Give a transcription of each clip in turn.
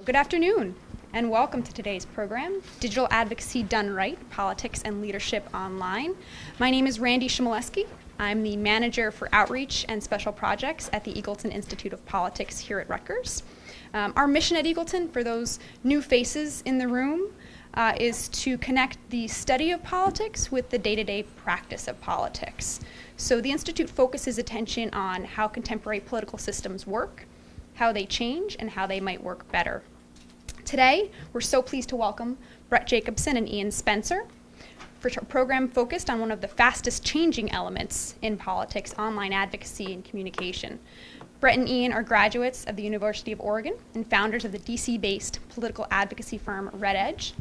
Good afternoon, and welcome to today's program, Digital Advocacy Done Right, Politics and Leadership Online. My name is Randi Chmielewski. I'm the Manager for Outreach and Special Projects at the Eagleton Institute of Politics here at Rutgers. Our mission at Eagleton, for those new faces in the room, is to connect the study of politics with the day-to-day practice of politics. So the Institute focuses attention on how contemporary political systems work, how they change, and how they might work better. Today, we're so pleased to welcome Bret Jacobson and Ian Spencer for a program focused on one of the fastest changing elements in politics, online advocacy and communication. Bret and Ian are graduates of the University of Oregon and founders of the DC-based political advocacy firm Red Edge.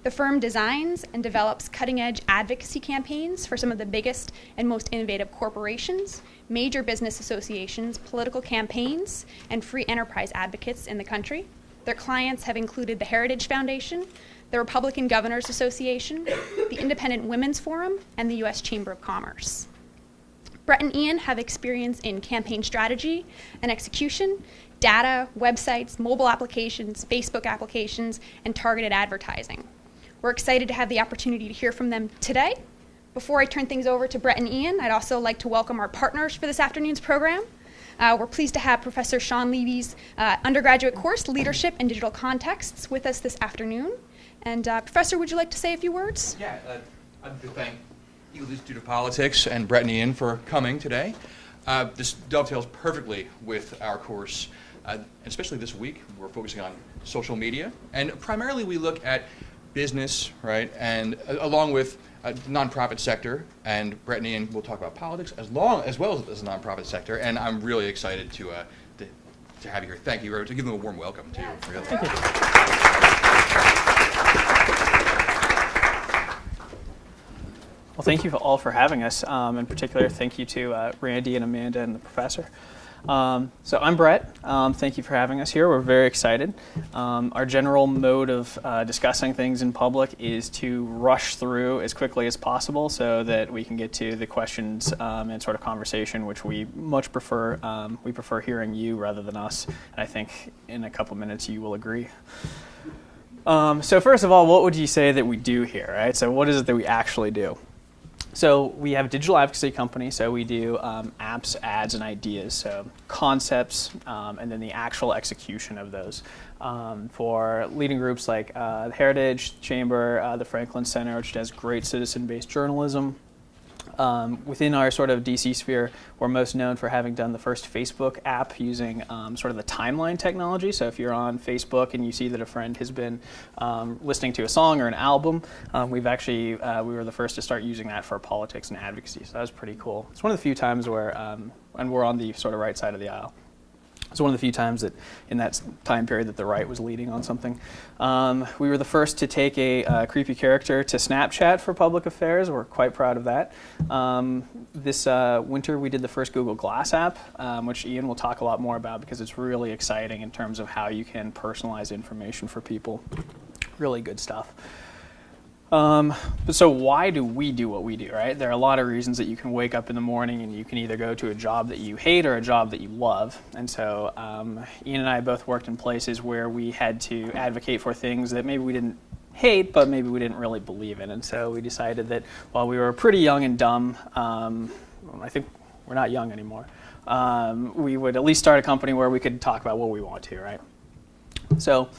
The firm designs and develops cutting-edge advocacy campaigns for some of the biggest and most innovative corporations, major business associations, political campaigns, and free enterprise advocates in the country. Their clients have included the Heritage Foundation, the Republican Governors Association, the Independent Women's Forum, and the U.S. Chamber of Commerce. Bret and Ian have experience in campaign strategy and execution, data, websites, mobile applications, Facebook applications, and targeted advertising. We're excited to have the opportunity to hear from them today. Before I turn things over to Bret and Ian, I'd also like to welcome our partners for this afternoon's program. We're pleased to have Professor Sean Leavey's undergraduate course, Leadership in Digital Contexts, with us this afternoon. And Professor, would you like to say a few words? Yeah, I'd like to thank Eagleton Institute of Politics and Bret and Ian for coming today. This dovetails perfectly with our course, especially this week. We're focusing on social media, and primarily we look at business, right, and along with nonprofit sector, and Bret and Ian will talk about politics as well as the nonprofit sector, and I'm really excited to have you here. Thank you. To give them a warm welcome, too. Really. Thank you. Well, thank you all for having us. In particular, thank you to Randi and Amanda and the professor. So I'm Bret. Thank you for having us here. We're very excited. Our general mode of discussing things in public is to rush through as quickly as possible so that we can get to the questions and sort of conversation, which we much prefer. We prefer hearing you rather than us, and I think in a couple minutes you will agree. So first of all, what would you say that we do here, right? So what is it that we actually do? So we have a digital advocacy company, so we do apps, ads, and ideas, so concepts, and then the actual execution of those for leading groups like the Heritage Chamber, the Franklin Center, which does great citizen-based journalism. Within our sort of DC sphere, we're most known for having done the first Facebook app using sort of the timeline technology. So if you're on Facebook and you see that a friend has been listening to a song or an album, we were the first to start using that for politics and advocacy. So that was pretty cool. It's one of the few times where, and we're on the sort of right side of the aisle. It's one of the few times that in that time period that the right was leading on something. We were the first to take a creepy character to Snapchat for public affairs. We're quite proud of that. This winter we did the first Google Glass app, which Ian will talk a lot more about because it's really exciting in terms of how you can personalize information for people. Really good stuff. So why do we do what we do, right? There are a lot of reasons that you can wake up in the morning and you can either go to a job that you hate or a job that you love. And so Ian and I both worked in places where we had to advocate for things that maybe we didn't hate, but maybe we didn't really believe in. And so we decided that while we were pretty young and dumb, I think we're not young anymore, we would at least start a company where we could talk about what we want to, right? So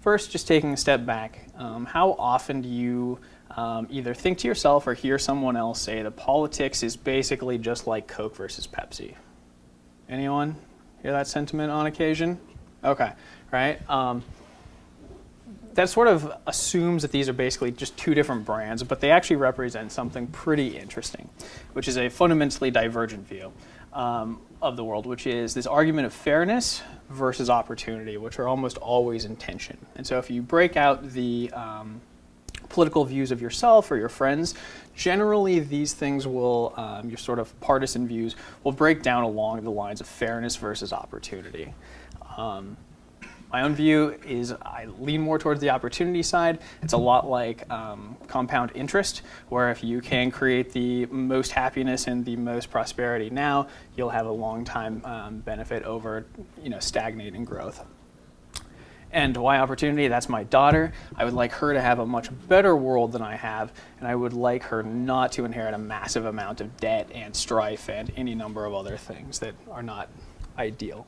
first, just taking a step back, how often do you either think to yourself or hear someone else say that politics is basically just like Coke versus Pepsi? Anyone hear that sentiment on occasion? Okay, right? That sort of assumes that these are basically just two different brands, but they actually represent something pretty interesting, which is a fundamentally divergent view of the world, which is this argument of fairness versus opportunity, which are almost always in tension. And so if you break out the political views of yourself or your friends, generally these things will, your sort of partisan views, will break down along the lines of fairness versus opportunity. My own view is I lean more towards the opportunity side. It's a lot like compound interest, where if you can create the most happiness and the most prosperity now, you'll have a long time benefit over stagnating growth. And why opportunity? That's my daughter. I would like her to have a much better world than I have, and I would like her not to inherit a massive amount of debt and strife and any number of other things that are not ideal.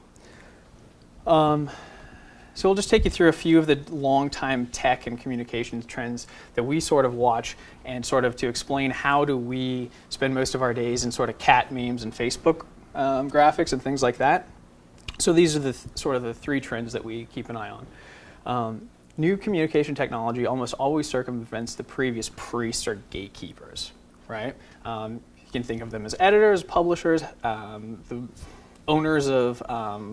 So we'll just take you through a few of the long-time tech and communications trends that we sort of watch, and sort of to explain how do we spend most of our days in sort of cat memes and Facebook graphics and things like that. So these are the sort of the three trends that we keep an eye on. New communication technology almost always circumvents the previous priests or gatekeepers, right? You can think of them as editors, publishers, the owners of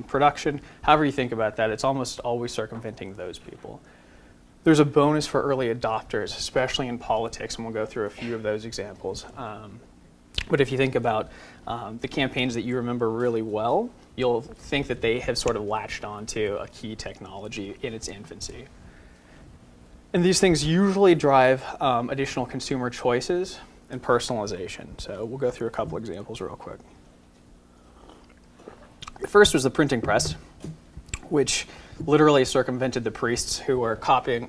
production, however you think about that. It's almost always circumventing those people. There's a bonus for early adopters, especially in politics, and we'll go through a few of those examples. But if you think about the campaigns that you remember really well, you'll think that they have sort of latched onto a key technology in its infancy. And these things usually drive additional consumer choices and personalization. So we'll go through a couple examples real quick. The first was the printing press, which literally circumvented the priests who were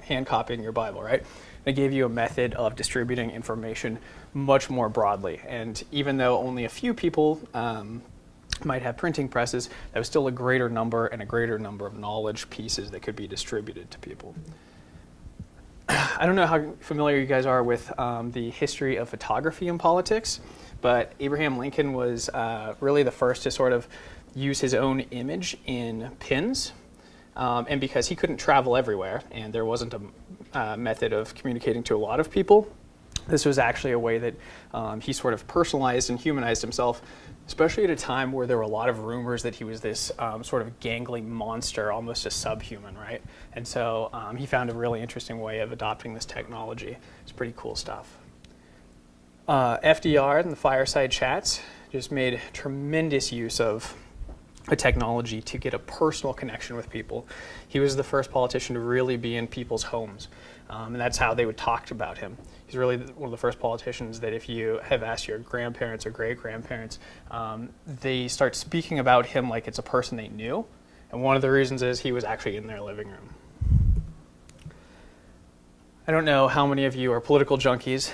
hand copying your Bible, right? They gave you a method of distributing information much more broadly. And even though only a few people might have printing presses, that was still a greater number and a greater number of knowledge pieces that could be distributed to people. I don't know how familiar you guys are with the history of photography in politics, but Abraham Lincoln was really the first to sort of use his own image in pins. And because he couldn't travel everywhere and there wasn't a method of communicating to a lot of people, this was actually a way that he sort of personalized and humanized himself, especially at a time where there were a lot of rumors that he was this sort of gangly monster, almost a subhuman, right? And so he found a really interesting way of adopting this technology. It's pretty cool stuff. FDR and the fireside chats just made tremendous use of a technology to get a personal connection with people. He was the first politician to really be in people's homes, and that's how they would talk about him. He's really one of the first politicians that if you have asked your grandparents or great-grandparents, they start speaking about him like it's a person they knew, and one of the reasons is he was actually in their living room. I don't know how many of you are political junkies,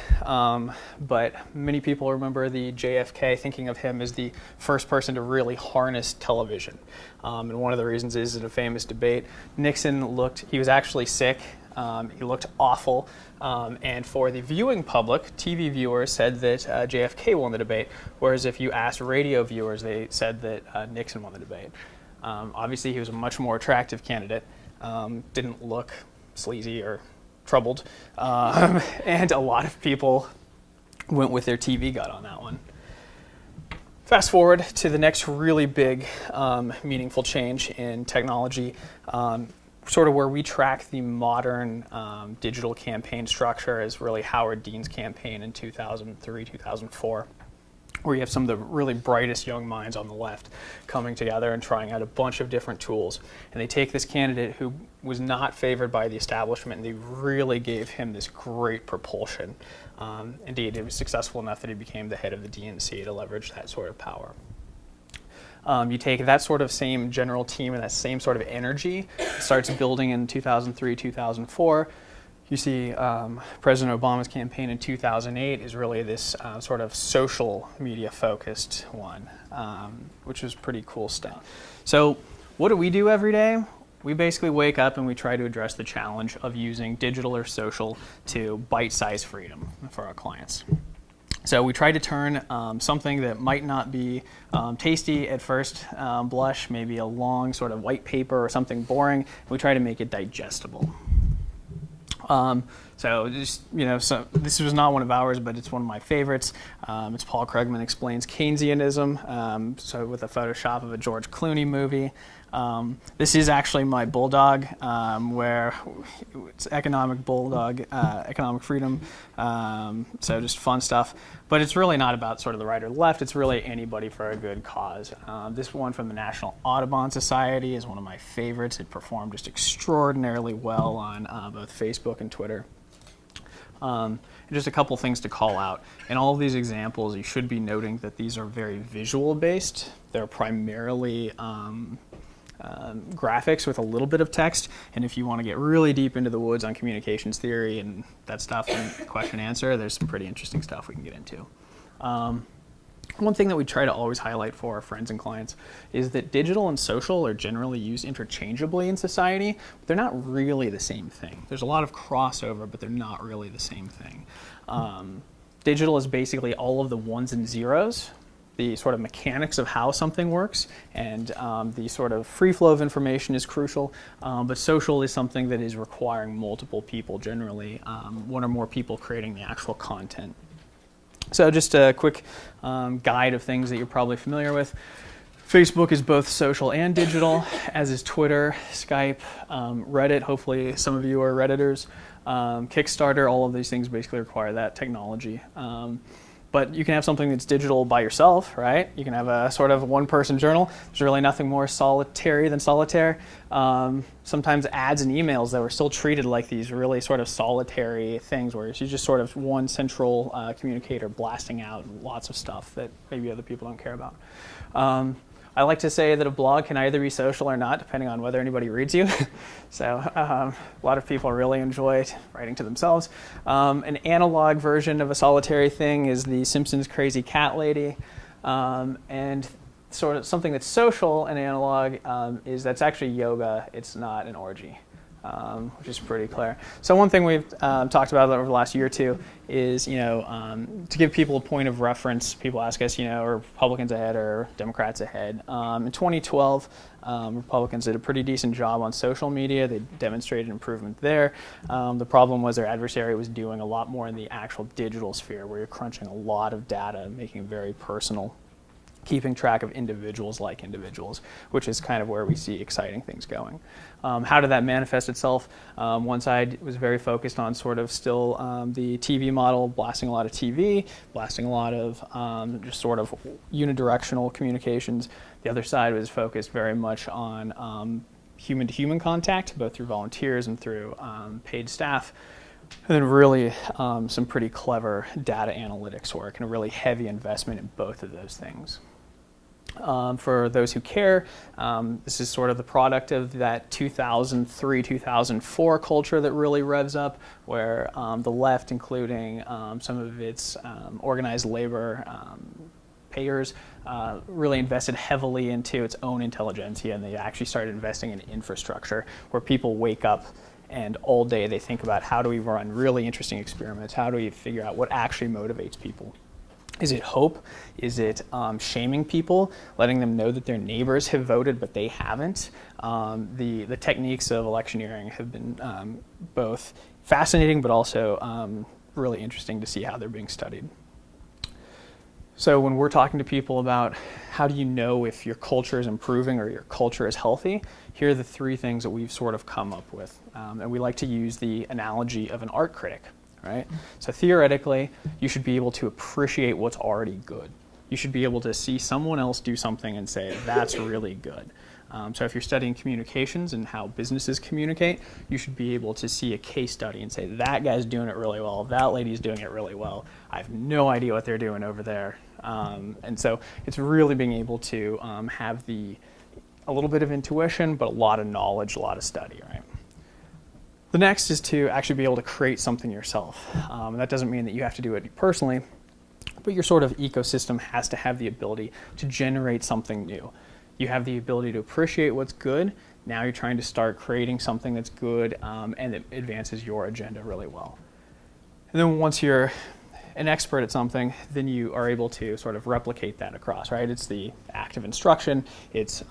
but many people remember the JFK, thinking of him as the first person to really harness television. And one of the reasons is in a famous debate, Nixon he was actually sick, he looked awful, and for the viewing public, TV viewers said that JFK won the debate, whereas if you asked radio viewers, they said that Nixon won the debate. Obviously, he was a much more attractive candidate, didn't look sleazy or troubled, and a lot of people went with their TV gut on that one. Fast forward to the next really big meaningful change in technology, sort of where we track the modern digital campaign structure is really Howard Dean's campaign in 2003, 2004. Where you have some of the really brightest young minds on the left coming together and trying out a bunch of different tools. And they take this candidate who was not favored by the establishment, and they really gave him this great propulsion. Indeed, it was successful enough that he became the head of the DNC to leverage that sort of power. You take that sort of same general team and that same sort of energy, it starts building in 2003, 2004. You see President Obama's campaign in 2008 is really this sort of social media focused one, which is pretty cool stuff. So what do we do every day? We basically wake up and we try to address the challenge of using digital or social to bite-sized freedom for our clients. So we try to turn something that might not be tasty at first blush, maybe a long sort of white paper or something boring, we try to make it digestible. So just, so this was not one of ours, but it's one of my favorites. It's Paul Krugman Explains Keynesianism, so with a Photoshop of a George Clooney movie. This is actually my bulldog, where it's economic bulldog, economic freedom, so just fun stuff. But it's really not about sort of the right or the left, it's really anybody for a good cause. This one from the National Audubon Society is one of my favorites. It performed just extraordinarily well on both Facebook and Twitter. Just a couple things to call out. In all of these examples, you should be noting that these are very visual based. They're primarily graphics with a little bit of text. And if you want to get really deep into the woods on communications theory and that stuff and question and answer, there's some pretty interesting stuff we can get into. One thing that we try to always highlight for our friends and clients is that digital and social are generally used interchangeably in society, but they're not really the same thing. There's a lot of crossover, but they're not really the same thing. Digital is basically all of the ones and zeros, the sort of mechanics of how something works, and the sort of free flow of information is crucial, but social is something that is requiring multiple people generally, one or more people creating the actual content. So just a quick guide of things that you're probably familiar with. Facebook is both social and digital, as is Twitter, Skype, Reddit. Hopefully some of you are Redditors. Kickstarter, all of these things basically require that technology. But you can have something that's digital by yourself, right? You can have a sort of one-person journal. There's really nothing more solitary than solitaire. Sometimes ads and emails that were still treated like these really sort of solitary things where it's just sort of one central communicator blasting out lots of stuff that maybe other people don't care about. I like to say that a blog can either be social or not, depending on whether anybody reads you. So a lot of people really enjoy writing to themselves. An analog version of a solitary thing is the Simpsons Crazy Cat Lady. And sort of something that's social and analog is that's actually yoga. It's not an orgy. Which is pretty clear. So one thing we've talked about over the last year or two is, to give people a point of reference. People ask us, are Republicans ahead or Democrats ahead? In 2012, Republicans did a pretty decent job on social media. They demonstrated improvement there. The problem was their adversary was doing a lot more in the actual digital sphere, where you're crunching a lot of data, making it very personal, keeping track of individuals like individuals, which is kind of where we see exciting things going. How did that manifest itself? One side was very focused on sort of still the TV model, blasting a lot of TV, blasting a lot of just sort of unidirectional communications. The other side was focused very much on human-to-human contact, both through volunteers and through paid staff. And then really some pretty clever data analytics work and a really heavy investment in both of those things. For those who care, this is sort of the product of that 2003-2004 culture that really revs up, where the left, including some of its organized labor payers, really invested heavily into its own intelligentsia, and they actually started investing in infrastructure where people wake up and all day they think about how do we run really interesting experiments, how do we figure out what actually motivates people. Is it hope? Is it shaming people, letting them know that their neighbors have voted but they haven't? The techniques of electioneering have been both fascinating but also really interesting to see how they're being studied. So when we're talking to people about how do you know if your culture is improving or your culture is healthy, here are the three things that we've sort of come up with. And we like to use the analogy of an art critic. Right? So theoretically, you should be able to appreciate what's already good. You should be able to see someone else do something and say, that's really good. So if you're studying communications and how businesses communicate, you should be able to see a case study and say, that guy's doing it really well, that lady's doing it really well. I have no idea what they're doing over there. And so it's really being able to have a little bit of intuition, but a lot of knowledge, a lot of study, right? The next is to actually be able to create something yourself. That doesn't mean that you have to do it personally, but your sort of ecosystem has to have the ability to generate something new. You have the ability to appreciate what's good. Now you're trying to start creating something that's good and that advances your agenda really well. And then once you're an expert at something, then you are able to sort of replicate that across, right? It's the active instruction, it's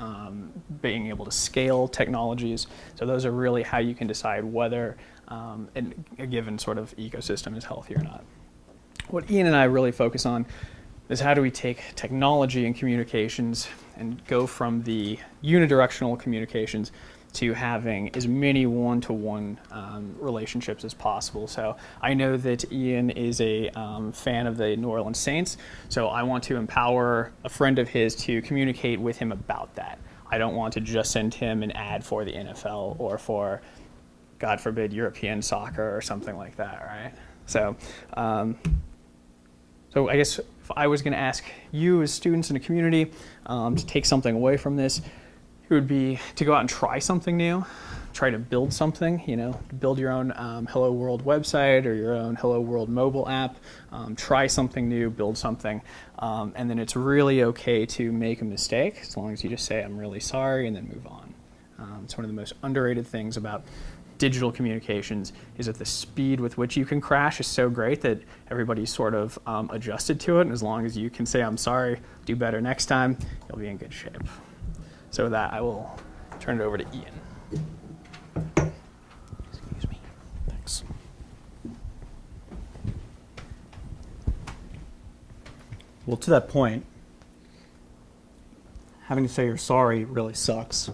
being able to scale technologies. So those are really how you can decide whether a given sort of ecosystem is healthy or not. What Ian and I really focus on is how do we take technology and communications and go from the unidirectional communications to having as many one-to-one relationships as possible. So I know that Ian is a fan of the New Orleans Saints, so I want to empower a friend of his to communicate with him about that. I don't want to just send him an ad for the NFL or for, God forbid, European soccer or something like that, right? So, so I guess if I was going to ask you as students in a community to take something away from this, it would be to go out and try something new, try to build something, build your own Hello World website or your own Hello World mobile app, try something new, build something, and then it's really okay to make a mistake as long as you just say, I'm really sorry, and then move on. It's one of the most underrated things about digital communications is that the speed with which you can crash is so great that everybody's sort of adjusted to it, and as long as you can say, I'm sorry, do better next time, you'll be in good shape. So with that, I will turn it over to Ian. Excuse me. Thanks. Well, to that point, having to say you're sorry really sucks,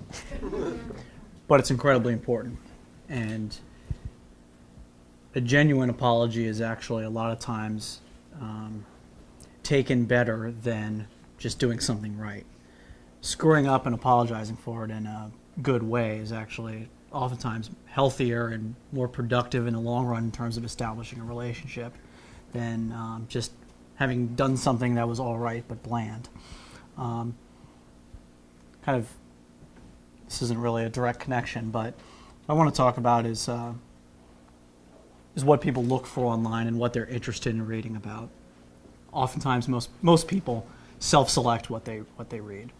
but it's incredibly important. And a genuine apology is actually a lot of times taken better than just doing something right. Screwing up and apologizing for it in a good way is actually oftentimes healthier and more productive in the long run in terms of establishing a relationship than just having done something that was all right but bland. This isn't really a direct connection, but what I want to talk about is what people look for online and what they're interested in reading about. Oftentimes, most people self-select what they read.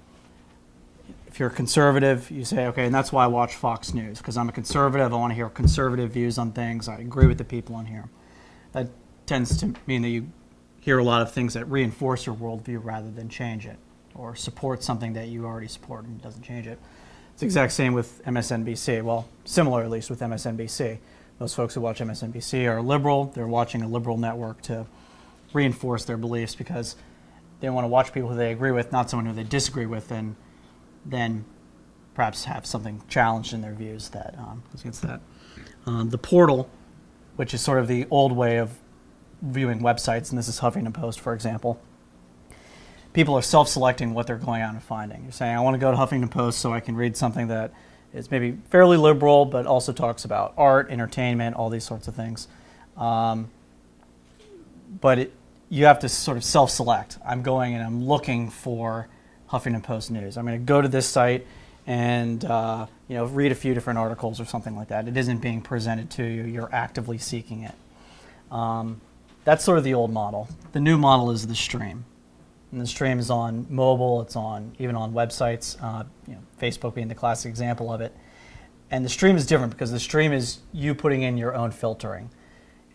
If you're a conservative, you say, okay, and that's why I watch Fox News, because I'm a conservative, I want to hear conservative views on things, I agree with the people on here. That tends to mean that you hear a lot of things that reinforce your worldview rather than change it, or support something that you already support and doesn't change it. It's the exact same with MSNBC. Well, similar at least with MSNBC. Most folks who watch MSNBC are liberal. They're watching a liberal network to reinforce their beliefs because they want to watch people who they agree with, not someone who they disagree with, and then perhaps have something challenged in their views that goes against that. The portal, which is sort of the old way of viewing websites, and this is Huffington Post, for example. People are self-selecting what they're going out and finding. You're saying, I want to go to Huffington Post so I can read something that is maybe fairly liberal, but also talks about art, entertainment, all these sorts of things. You have to sort of self-select. I'm going and I'm looking for Huffington Post news. I'm going to go to this site and read a few different articles or something like that. It isn't being presented to you. You're actively seeking it. That's sort of the old model. The new model is the stream. And the stream is on mobile. It's even on websites. Facebook being the classic example of it. And the stream is different because the stream is you putting in your own filtering.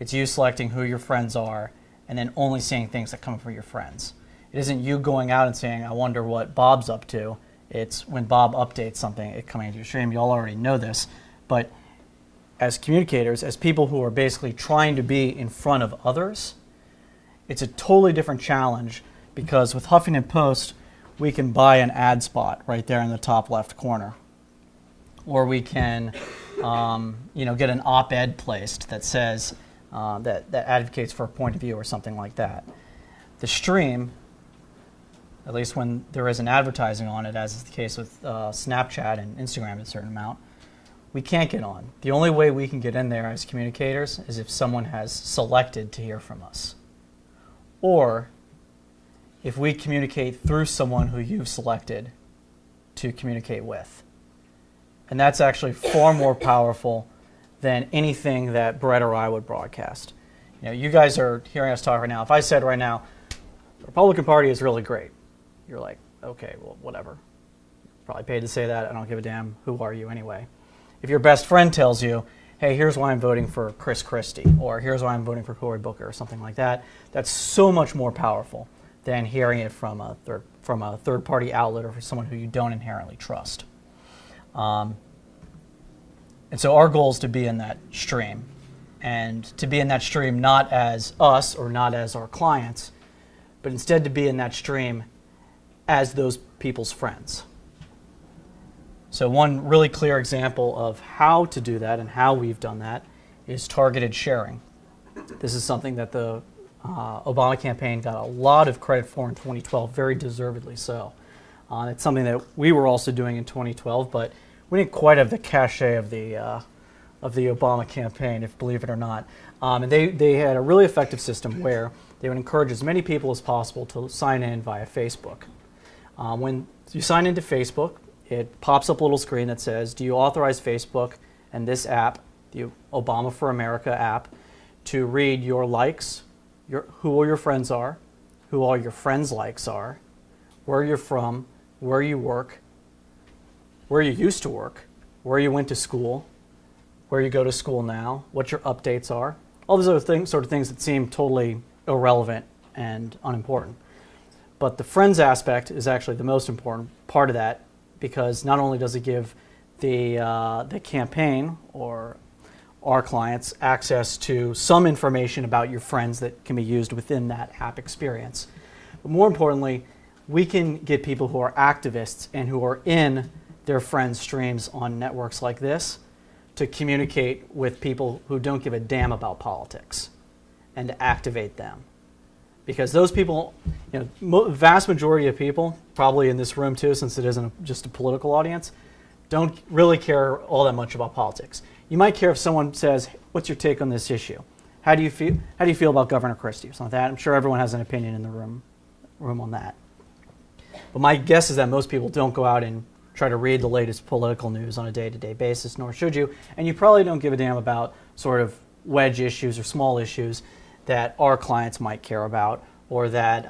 It's you selecting who your friends are and then only seeing things that come from your friends. It isn't you going out and saying, I wonder what Bob's up to. It's when Bob updates something, it coming into your stream. You all already know this. But as communicators, as people who are basically trying to be in front of others, it's a totally different challenge because with Huffington Post, we can buy an ad spot right there in the top left corner. Or we can get an op-ed placed that says, that advocates for a point of view or something like that. The stream, at least when there isn't advertising on it, as is the case with Snapchat and Instagram to a certain amount, we can't get on. The only way we can get in there as communicators is if someone has selected to hear from us. Or if we communicate through someone who you've selected to communicate with. And that's actually far more powerful than anything that Bret or I would broadcast. You guys are hearing us talk right now. If I said right now, the Republican Party is really great, you're like, okay, well, whatever. Probably paid to say that. I don't give a damn. Who are you anyway? If your best friend tells you, hey, here's why I'm voting for Chris Christie, or here's why I'm voting for Cory Booker, or something like that, that's so much more powerful than hearing it from a third-party outlet or from someone who you don't inherently trust. And so our goal is to be in that stream, and to be in that stream not as us or not as our clients, but instead to be in that stream as those people's friends. So one really clear example of how to do that and how we've done that is targeted sharing. This is something that the Obama campaign got a lot of credit for in 2012, very deservedly so. It's something that we were also doing in 2012, but we didn't quite have the cachet of the Obama campaign, if believe it or not. And they had a really effective system where they would encourage as many people as possible to sign in via Facebook. When you sign into Facebook, it pops up a little screen that says, do you authorize Facebook and this app, the Obama for America app, to read your likes, who all your friends are, who all your friends' likes are, where you're from, where you work, where you used to work, where you went to school, where you go to school now, what your updates are. All those other things, sort of things that seem totally irrelevant and unimportant. But the friends aspect is actually the most important part of that, because not only does it give the campaign or our clients access to some information about your friends that can be used within that app experience, but more importantly, we can get people who are activists and who are in their friends' streams on networks like this to communicate with people who don't give a damn about politics and to activate them. Because those people, vast majority of people, probably in this room too, since it isn't just a political audience, don't really care all that much about politics. You might care if someone says, what's your take on this issue? How do you feel about Governor Christie or something like that? I'm sure everyone has an opinion in the room on that. But my guess is that most people don't go out and try to read the latest political news on a day-to-day basis, nor should you. And you probably don't give a damn about sort of wedge issues or small issues that our clients might care about, or that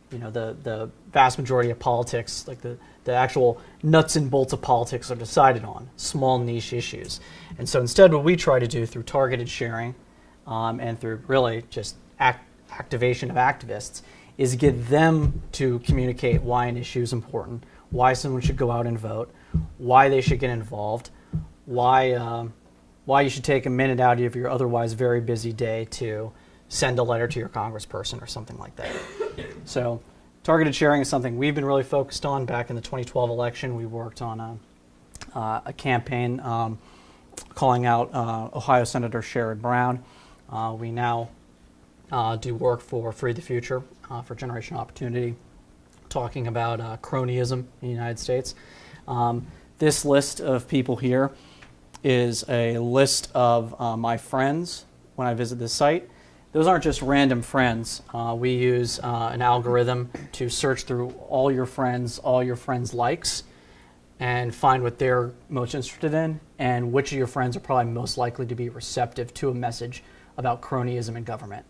the vast majority of politics, like the actual nuts and bolts of politics, are decided on, small niche issues. And so instead what we try to do through targeted sharing and through really just activation of activists is get them to communicate why an issue is important, why someone should go out and vote, why they should get involved, why you should take a minute out of your otherwise very busy day to send a letter to your congressperson or something like that. So targeted sharing is something we've been really focused on. Back in the 2012 election, we worked on a campaign calling out Ohio Senator Sherrod Brown. We now do work for Free the Future, for Generation Opportunity, talking about cronyism in the United States. This list of people here is a list of my friends when I visit this site. Those aren't just random friends. We use an algorithm to search through all your friends' likes and find what they're most interested in and which of your friends are probably most likely to be receptive to a message about cronyism in government.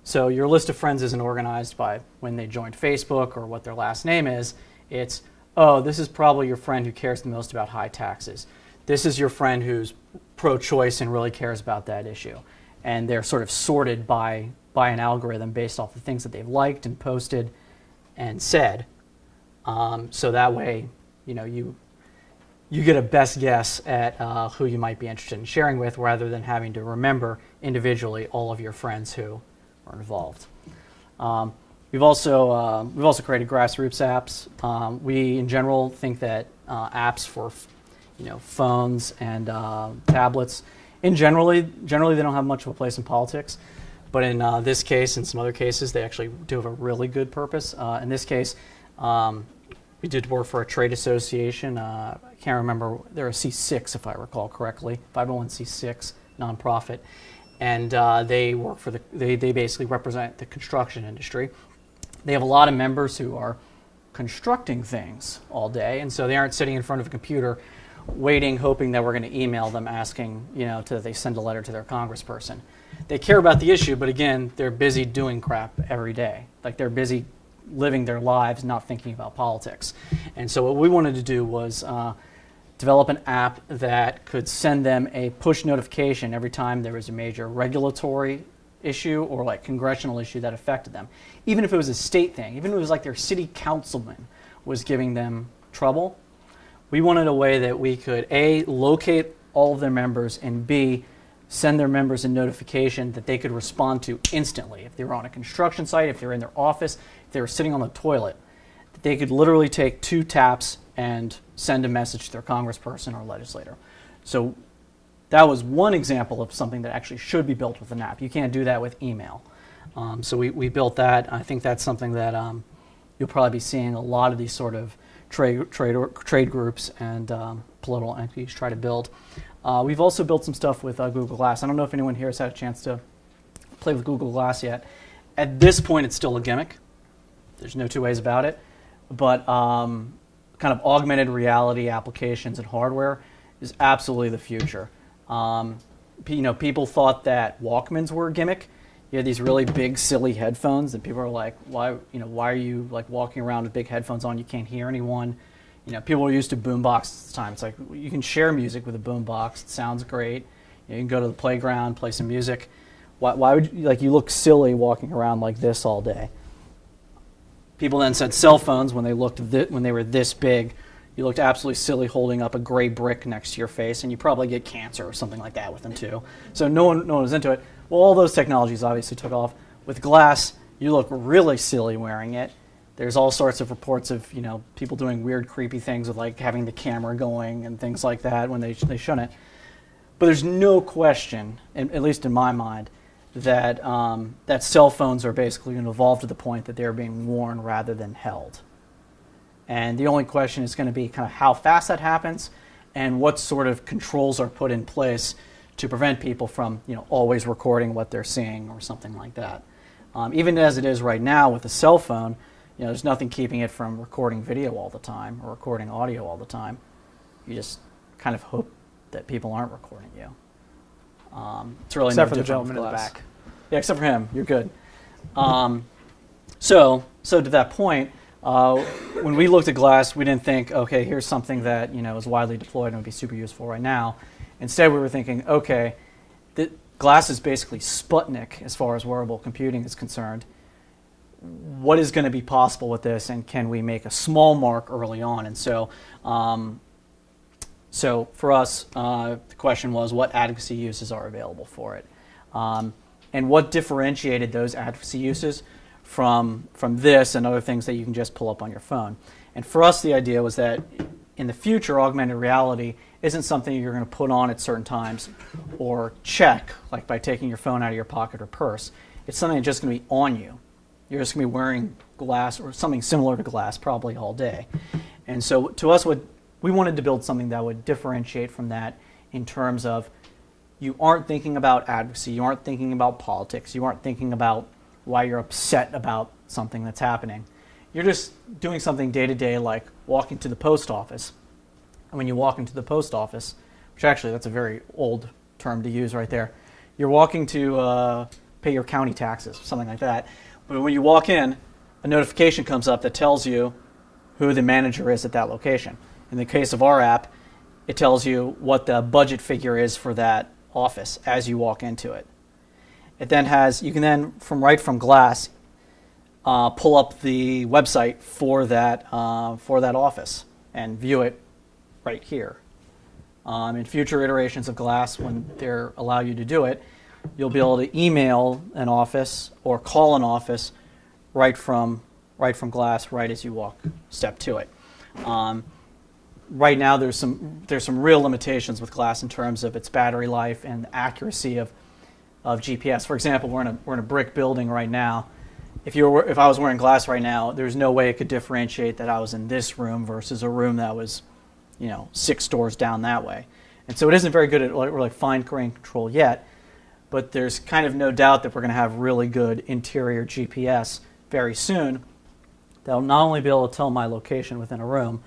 So your list of friends isn't organized by when they joined Facebook or what their last name is. It's, oh, this is probably your friend who cares the most about high taxes. This is your friend who's pro-choice and really cares about that issue. And they're sort of sorted by an algorithm based off the things that they've liked and posted and said. So that way, you get a best guess at who you might be interested in sharing with, rather than having to remember individually all of your friends who are involved. We've also created grassroots apps. We in general think that apps for phones and tablets, generally they don't have much of a place in politics, but in this case and some other cases they actually do have a really good purpose. In this case, we did work for a trade association. I can't remember, they're a C6 if I recall correctly, 501c6 nonprofit, and they work for they basically represent the construction industry. They have a lot of members who are constructing things all day, and so they aren't sitting in front of a computer waiting, hoping that we're going to email them asking, they send a letter to their congressperson. They care about the issue, but again, they're busy doing crap every day. Like they're busy living their lives, not thinking about politics. And so what we wanted to do was develop an app that could send them a push notification every time there was a major regulatory issue or like congressional issue that affected them. Even if it was a state thing, even if it was like their city councilman was giving them trouble, we wanted a way that we could A, locate all of their members, and B, send their members a notification that they could respond to instantly. If they were on a construction site, if they were in their office, if they were sitting on the toilet, that they could literally take 2 taps and send a message to their congressperson or legislator. So that was one example of something that actually should be built with an app. You can't do that with email. So we built that. I think that's something that you'll probably be seeing a lot of these sort of trade groups and political entities try to build. We've also built some stuff with Google Glass. I don't know if anyone here has had a chance to play with Google Glass yet. At this point, it's still a gimmick. There's no two ways about it. But a kind of augmented reality applications and hardware is absolutely the future. People thought that Walkmans were a gimmick. You had these really big, silly headphones, and people are like, "Why are you like walking around with big headphones on? You can't hear anyone." People were used to boombox at the time. It's like you can share music with a boombox. It sounds great. You can go to the playground, play some music. Why would you look silly walking around like this all day? People then said cell phones when they were this big. You looked absolutely silly holding up a gray brick next to your face, and you probably get cancer or something like that with them too. So no one was into it. Well, all those technologies obviously took off. With glass, you look really silly wearing it. There's all sorts of reports of people doing weird, creepy things with like having the camera going and things like that when they shouldn't. But there's no question, at least in my mind, that that cell phones are basically going to evolve to the point that they're being worn rather than held. And the only question is going to be kind of how fast that happens and what sort of controls are put in place to prevent people from always recording what they're seeing or something like that. Even as it is right now with a cell phone, there's nothing keeping it from recording video all the time or recording audio all the time. You just kind of hope that people aren't recording you. It's really Except no for the different gentleman with in the glass. back. Yeah, except for him. You're good. So to that point, when we looked at glass, we didn't think, okay, here's something that is widely deployed and would be super useful right now. Instead, we were thinking, okay, glass is basically Sputnik as far as wearable computing is concerned. What is going to be possible with this, and can we make a small mark early on? And so for us, the question was, what advocacy uses are available for it? And what differentiated those advocacy uses from this and other things that you can just pull up on your phone? And for us, the idea was that in the future, augmented reality isn't something you're going to put on at certain times or check, like by taking your phone out of your pocket or purse. It's something that's just going to be on you. You're just going to be wearing glass or something similar to glass probably all day. And so to us, we wanted to build something that would differentiate from that in terms of you aren't thinking about advocacy, you aren't thinking about politics, you aren't thinking about why you're upset about something that's happening. You're just doing something day to day, like walking to the post office. And when you walk into the post office, which actually that's a very old term to use right there, you're walking to pay your county taxes, something like that. But when you walk in, a notification comes up that tells you who the manager is at that location. In the case of our app, it tells you what the budget figure is for that office as you walk into it. It then you can then, from glass, pull up the website for that office and view it right here. In future iterations of glass, when they allow you to do it, you'll be able to email an office or call an office right from glass, right as you step to it. Right now, there's some real limitations with glass in terms of its battery life and the accuracy of GPS. For example, we're in a brick building right now. If I was wearing glass right now, there's no way it could differentiate that I was in this room versus a room that was 6 doors down that way. And so it isn't very good at like fine-grained control yet, but there's kind of no doubt that we're going to have really good interior GPS very soon that will not only be able to tell my location within a room,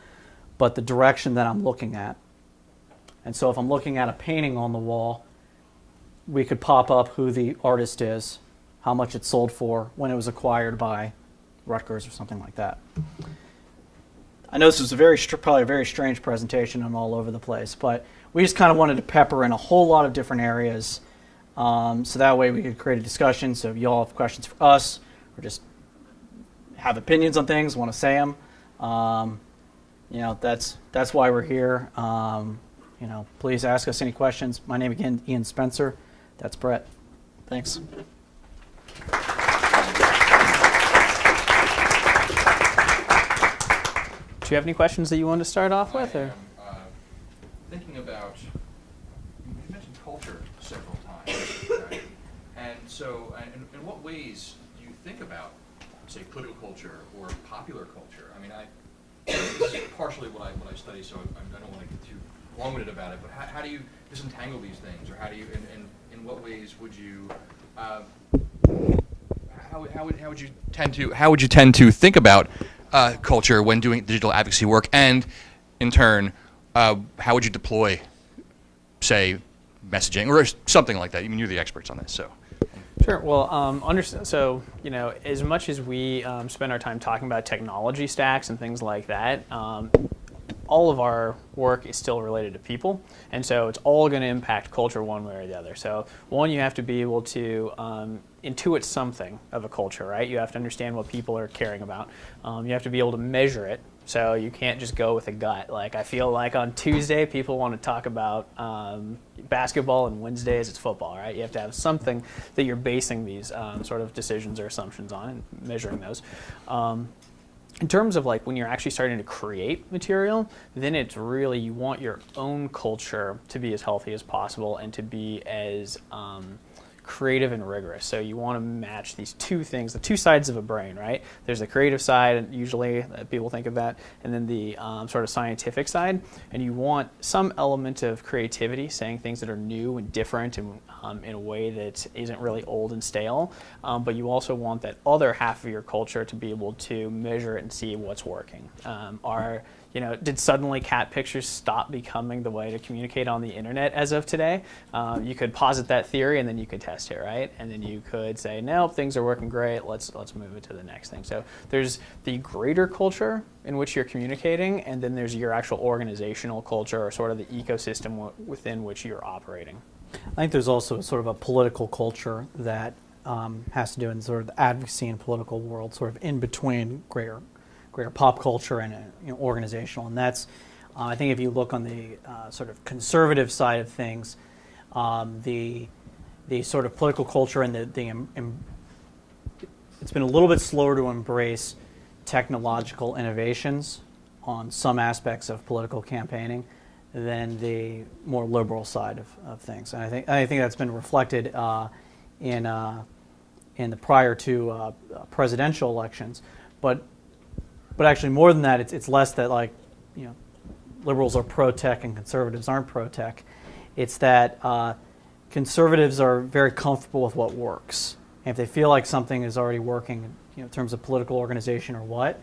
but the direction that I'm looking at. And so if I'm looking at a painting on the wall, we could pop up who the artist is, how much it sold for, when it was acquired by Rutgers or something like that. I know this was probably a very strange presentation and all over the place, but we just kind of wanted to pepper in a whole lot of different areas so that way we could create a discussion. So if you all have questions for us or just have opinions on things, want to say them, that's why we're here. Please ask us any questions. My name again, Ian Spencer. That's Bret. Thanks. Do you have any questions that you want to start off with? Or? I am thinking about, you mentioned culture several times, right? And so, in what ways do you think about, say, political culture or popular culture? I mean, this is partially what I study, so I don't want to get too long-winded about it, but how do you disentangle these things, or how do you, in what ways would you, how would you tend to think about culture when doing digital advocacy work? And in turn, how would you deploy, say, messaging or something like that? I mean, you're the experts on this, so. Sure. Well, so as much as we spend our time talking about technology stacks and things like that, all of our work is still related to people, and so it's all going to impact culture one way or the other. So one, you have to be able to intuit something of a culture, right? You have to understand what people are caring about. You have to be able to measure it. So you can't just go with a gut. Like, I feel like on Tuesday people want to talk about basketball, and Wednesdays it's football, right? You have to have something that you're basing these sort of decisions or assumptions on and measuring those. In terms of like when you're actually starting to create material, then it's really, you want your own culture to be as healthy as possible and to be as creative and rigorous. So you want to match these two things, the two sides of a brain, right? There's the creative side, usually people think of that, and then the sort of scientific side. And you want some element of creativity, saying things that are new and different and in a way that isn't really old and stale. But you also want that other half of your culture to be able to measure it and see what's working. Did suddenly cat pictures stop becoming the way to communicate on the internet as of today? You could posit that theory and then you could test it, right? And then you could say, no, things are working great, let's move it to the next thing. So there's the greater culture in which you're communicating, and then there's your actual organizational culture, or sort of the ecosystem within which you're operating. I think there's also sort of a political culture that has to do in sort of the advocacy and political world, sort of in between greater pop culture and organizational. And that's, I think if you look on the sort of conservative side of things, the sort of political culture and it's been a little bit slower to embrace technological innovations on some aspects of political campaigning than the more liberal side of things. And I think that's been reflected in the prior two presidential elections. But actually, more than that, it's less that liberals are pro-tech and conservatives aren't pro-tech. It's that conservatives are very comfortable with what works. And if they feel like something is already working, in terms of political organization or what,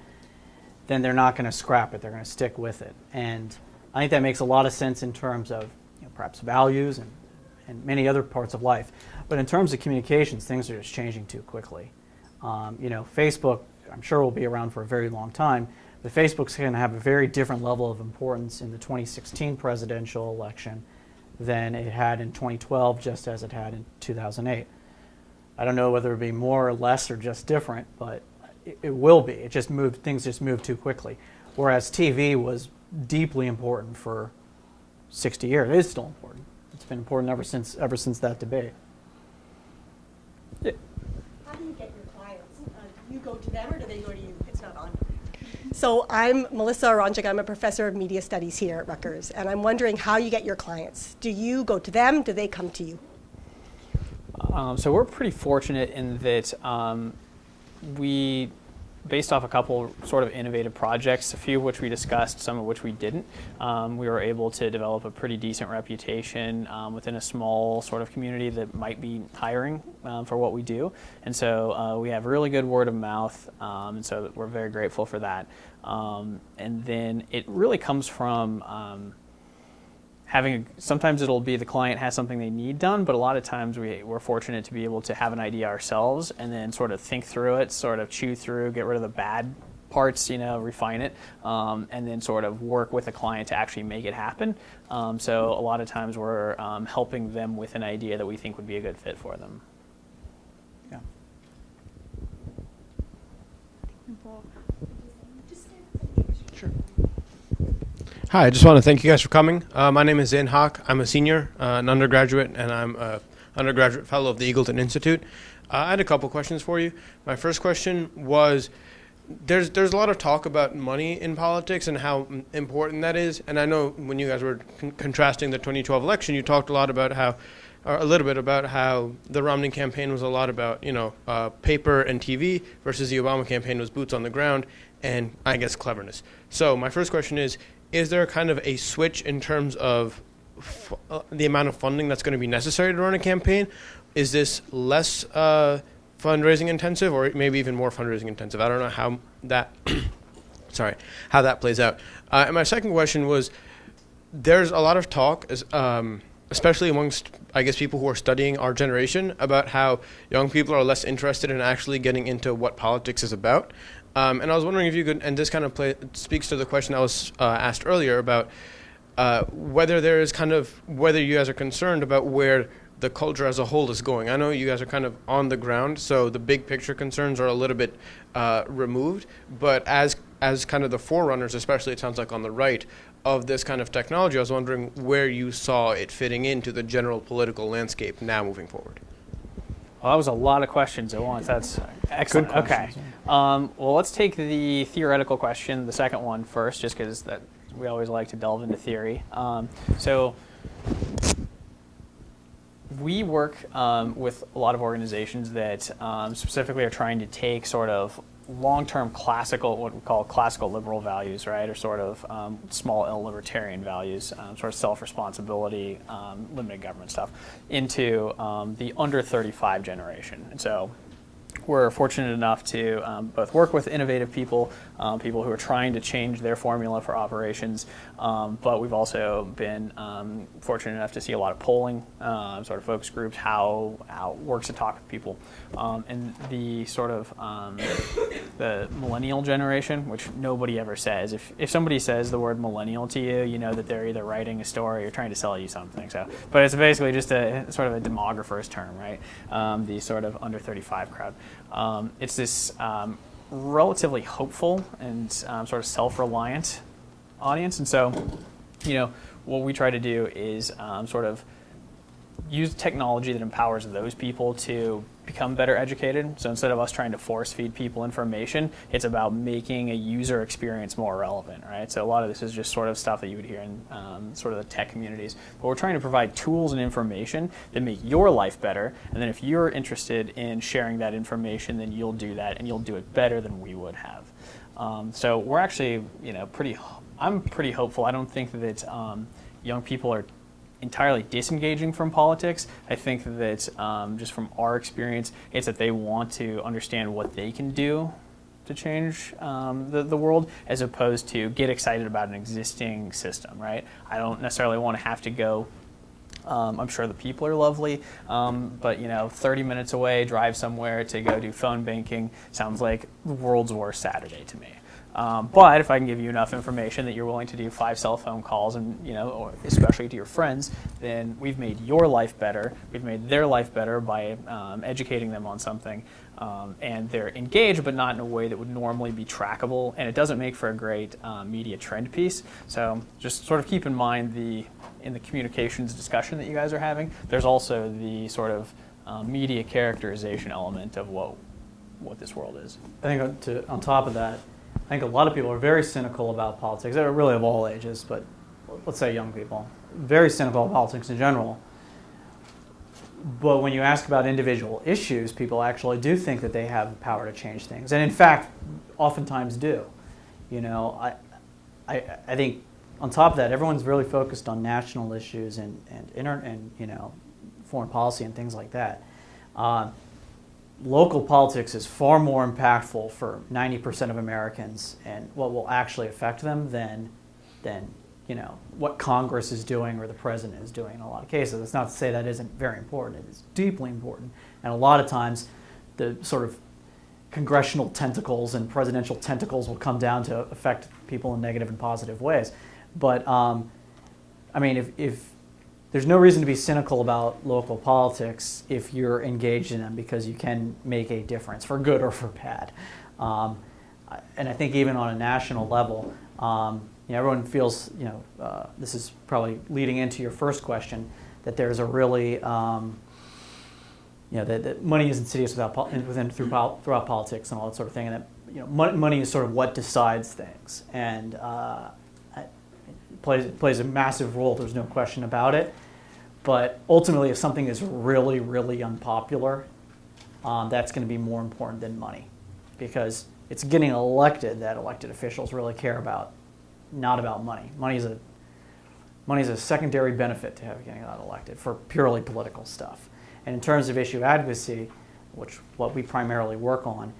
then they're not going to scrap it. They're going to stick with it. And I think that makes a lot of sense in terms of perhaps values and many other parts of life. But in terms of communications, things are just changing too quickly. Facebook, I'm sure will be around for a very long time, but Facebook's going to have a very different level of importance in the 2016 presidential election than it had in 2012, just as it had in 2008. I don't know whether it'll be more or less or just different, but it will be. Things just moved too quickly. Whereas TV was deeply important for 60 years. It is still important. It's been important ever since that debate. How do you get your clients? Do you go to them or do they go to you? It's not on. So I'm Melissa Aronjik. I'm a professor of media studies here at Rutgers, and I'm wondering how you get your clients. Do you go to them? Do they come to you? So we're pretty fortunate in that we, based off a couple sort of innovative projects, a few of which we discussed, some of which we didn't, we were able to develop a pretty decent reputation within a small sort of community that might be hiring for what we do. And so we have really good word of mouth, and so we're very grateful for that. And then it really comes from sometimes it'll be the client has something they need done, but a lot of times we're fortunate to be able to have an idea ourselves and then sort of think through it, sort of chew through, get rid of the bad parts, refine it, and then sort of work with the client to actually make it happen. So a lot of times we're helping them with an idea that we think would be a good fit for them. Yeah. Sure. Hi, I just want to thank you guys for coming. My name is Zain Haq. I'm a senior, an undergraduate, and I'm an undergraduate fellow of the Eagleton Institute. I had a couple questions for you. My first question was, there's a lot of talk about money in politics and how important that is. And I know when you guys were contrasting the 2012 election, you talked a little bit about how the Romney campaign was a lot about, paper and TV versus the Obama campaign was boots on the ground and, I guess, cleverness. So my first question is there kind of a switch in terms of the amount of funding that's going to be necessary to run a campaign? Is this less fundraising intensive or maybe even more fundraising intensive? I don't know how that how that plays out. And my second question was, there's a lot of talk, especially amongst, I guess, people who are studying our generation, about how young people are less interested in actually getting into what politics is about. And I was wondering if you could, and this kind of speaks to the question that was asked earlier about whether you guys are concerned about where the culture as a whole is going. I know you guys are kind of on the ground, so the big picture concerns are a little bit removed, but as kind of the forerunners, especially it sounds like on the right, of this kind of technology, I was wondering where you saw it fitting into the general political landscape now moving forward. Well, that was a lot of questions at once. That's excellent. Good questions, Okay. Well, let's take the theoretical question, the second one first, just because we always like to delve into theory. So we work with a lot of organizations that specifically are trying to take sort of long-term classical, what we call classical liberal values, right, or sort of small L libertarian values, sort of self-responsibility, limited government stuff, into the under 35 generation. And so we're fortunate enough to both work with innovative people, people who are trying to change their formula for operations, but we've also been fortunate enough to see a lot of polling, sort of focus groups, how it works to talk with people. And the sort of the millennial generation, which nobody ever says. If somebody says the word millennial to you, you know that they're either writing a story or trying to sell you something. So, but it's basically just a sort of a demographer's term, right? The sort of under 35 crowd. It's this relatively hopeful and sort of self-reliant audience. And so, what we try to do is sort of use technology that empowers those people to become better educated. So instead of us trying to force feed people information, it's about making a user experience more relevant, right? So a lot of this is just sort of stuff that you would hear in sort of the tech communities. But we're trying to provide tools and information that make your life better. And then if you're interested in sharing that information, then you'll do that, and you'll do it better than we would have. So we're actually, I'm pretty hopeful. I don't think that young people are entirely disengaging from politics. I think that just from our experience, it's that they want to understand what they can do to change the world, as opposed to get excited about an existing system, right? I don't necessarily want to have to go, I'm sure the people are lovely, but 30 minutes away, drive somewhere to go do phone banking sounds like the world's worst Saturday to me. But if I can give you enough information that you're willing to do 5 cell phone calls, and or especially to your friends, then we've made your life better. We've made their life better by educating them on something, and they're engaged, but not in a way that would normally be trackable. And it doesn't make for a great media trend piece. So just sort of keep in mind in the communications discussion that you guys are having, there's also the sort of media characterization element of what this world is. I think on top of that, I think a lot of people are very cynical about politics. They're really of all ages, but let's say young people. Very cynical of politics in general. But when you ask about individual issues, people actually do think that they have the power to change things. And in fact, oftentimes do. I think on top of that, everyone's really focused on national issues and foreign policy and things like that. Local politics is far more impactful for 90% of Americans, and what will actually affect them than what Congress is doing or the president is doing in a lot of cases. That's not to say that isn't very important. It is deeply important. And a lot of times the sort of congressional tentacles and presidential tentacles will come down to affect people in negative and positive ways. But if there's no reason to be cynical about local politics if you're engaged in them, because you can make a difference for good or for bad. And I think even on a national level, everyone feels, this is probably leading into your first question, that there's a really, that money is insidious throughout politics and all that sort of thing, and that money is sort of what decides things, and it plays a massive role. There's no question about it. But ultimately, if something is really, really unpopular, that's going to be more important than money, because it's getting elected that elected officials really care about, not about money. Money is a secondary benefit to getting that elected for purely political stuff. And in terms of issue advocacy, what we primarily work on,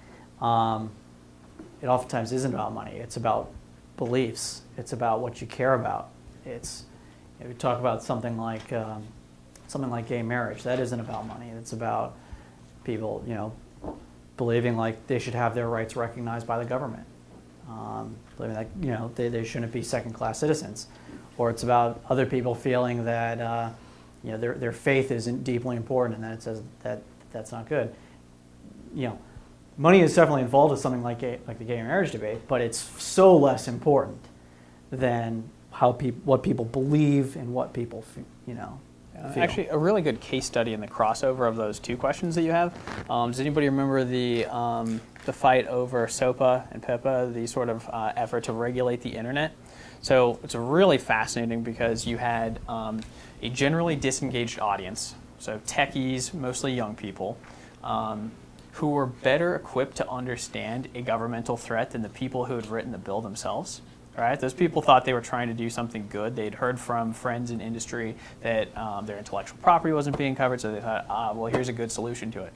it oftentimes isn't about money. It's about beliefs. It's about what you care about. It's, we talk about something like gay marriage. That isn't about money. It's about people, believing like they should have their rights recognized by the government. Believing that they shouldn't be second-class citizens, or it's about other people feeling that their faith isn't deeply important, and that it says that that's not good. Money is definitely involved with something like the gay marriage debate, but it's so less important than what people believe and what people feel. Actually, a really good case study in the crossover of those two questions that you have. Does anybody remember the fight over SOPA and PIPA, the sort of effort to regulate the internet? So it's really fascinating because you had a generally disengaged audience, so techies, mostly young people, who were better equipped to understand a governmental threat than the people who had written the bill themselves. Right? Those people thought they were trying to do something good. They'd heard from friends in industry that their intellectual property wasn't being covered, so they thought, well, here's a good solution to it.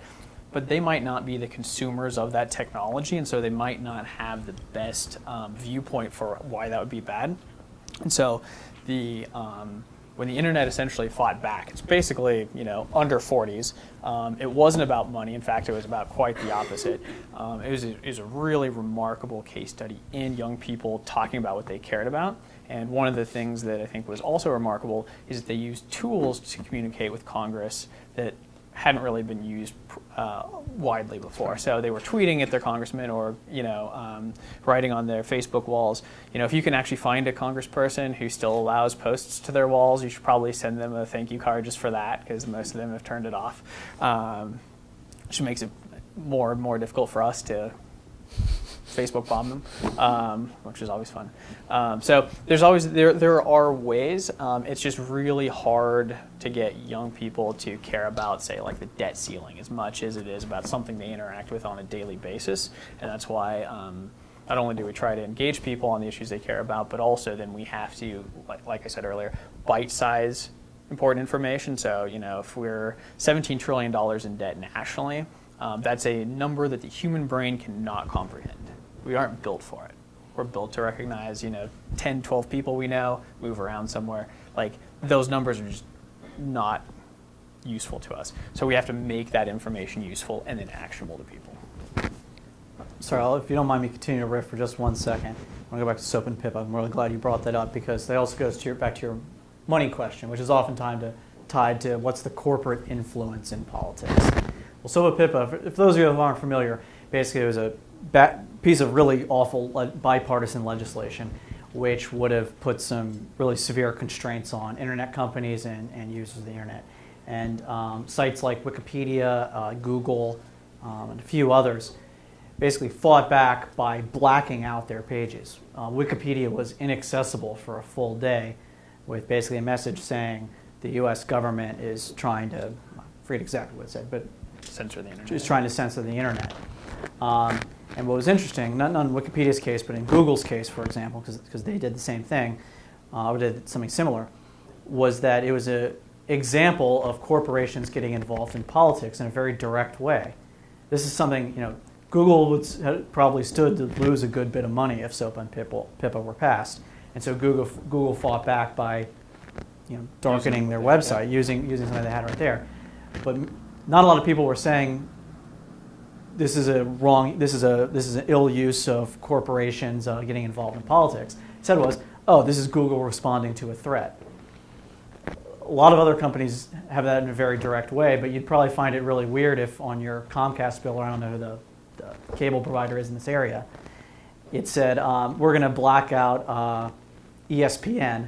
But they might not be the consumers of that technology, and so they might not have the best viewpoint for why that would be bad. And so when the internet essentially fought back, it's basically under 40s. It wasn't about money. In fact, it was about quite the opposite. It was a really remarkable case study in young people talking about what they cared about. And one of the things that I think was also remarkable is that they used tools to communicate with Congress that hadn't really been used widely before. So they were tweeting at their congressman or writing on their Facebook walls. If you can actually find a congressperson who still allows posts to their walls, you should probably send them a thank you card just for that, because most of them have turned it off, which makes it more and more difficult for us to Facebook bomb them, which is always fun. So there are ways. It's just really hard to get young people to care about, say, like the debt ceiling as much as it is about something they interact with on a daily basis. And that's why not only do we try to engage people on the issues they care about, but also then we have to, like I said earlier, bite-size important information. So if we're $17 trillion in debt nationally, that's a number that the human brain cannot comprehend. We aren't built for it. We're built to recognize, 10, 12 people we know, move around somewhere. Like, those numbers are just not useful to us. So we have to make that information useful and then actionable to people. Sorry, if you don't mind me continue to riff for just 1 second. I want to go back to SOAP and PIPA. I'm really glad you brought that up, because that also goes back to your money question, which is oftentimes tied to what's the corporate influence in politics. Well, SOAP and PIPA, for those of you who aren't familiar, basically it was a piece of really awful bipartisan legislation, which would have put some really severe constraints on internet companies and users of the internet. And sites like Wikipedia, Google, and a few others basically fought back by blacking out their pages. Wikipedia was inaccessible for a full day, with basically a message saying the U.S. government is trying to, I forget exactly what it said, but censor the internet. Is trying to censor the internet. And what was interesting, not in Wikipedia's case, but in Google's case, for example, because they did the same thing, or did something similar, was that it was an example of corporations getting involved in politics in a very direct way. This is something, Google would probably stood to lose a good bit of money if SOPA and PIPA were passed. And so Google fought back by darkening their website, using something they had right there. But not a lot of people were saying this is an ill use of corporations getting involved in politics. Instead was, this is Google responding to a threat. A lot of other companies have that in a very direct way, but you'd probably find it really weird if on your Comcast bill, or I don't know who the cable provider is in this area, it said, we're going to black out ESPN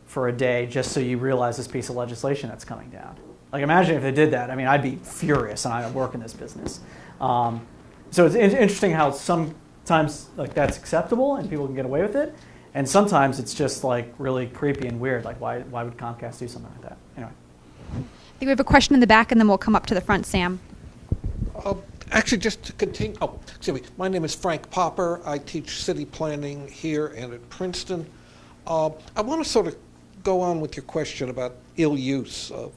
for a day just so you realize this piece of legislation that's coming down. Like, imagine if they did that. I mean, I'd be furious, and I work in this business. So it's interesting how sometimes that's acceptable and people can get away with it, and sometimes it's just really creepy and weird. Like, why would Comcast do something like that? Anyway. I think we have a question in the back, and then we'll come up to the front. Sam. Actually, just to continue, excuse me. My name is Frank Popper. I teach city planning here and at Princeton. I want to sort of go on with your question about ill use of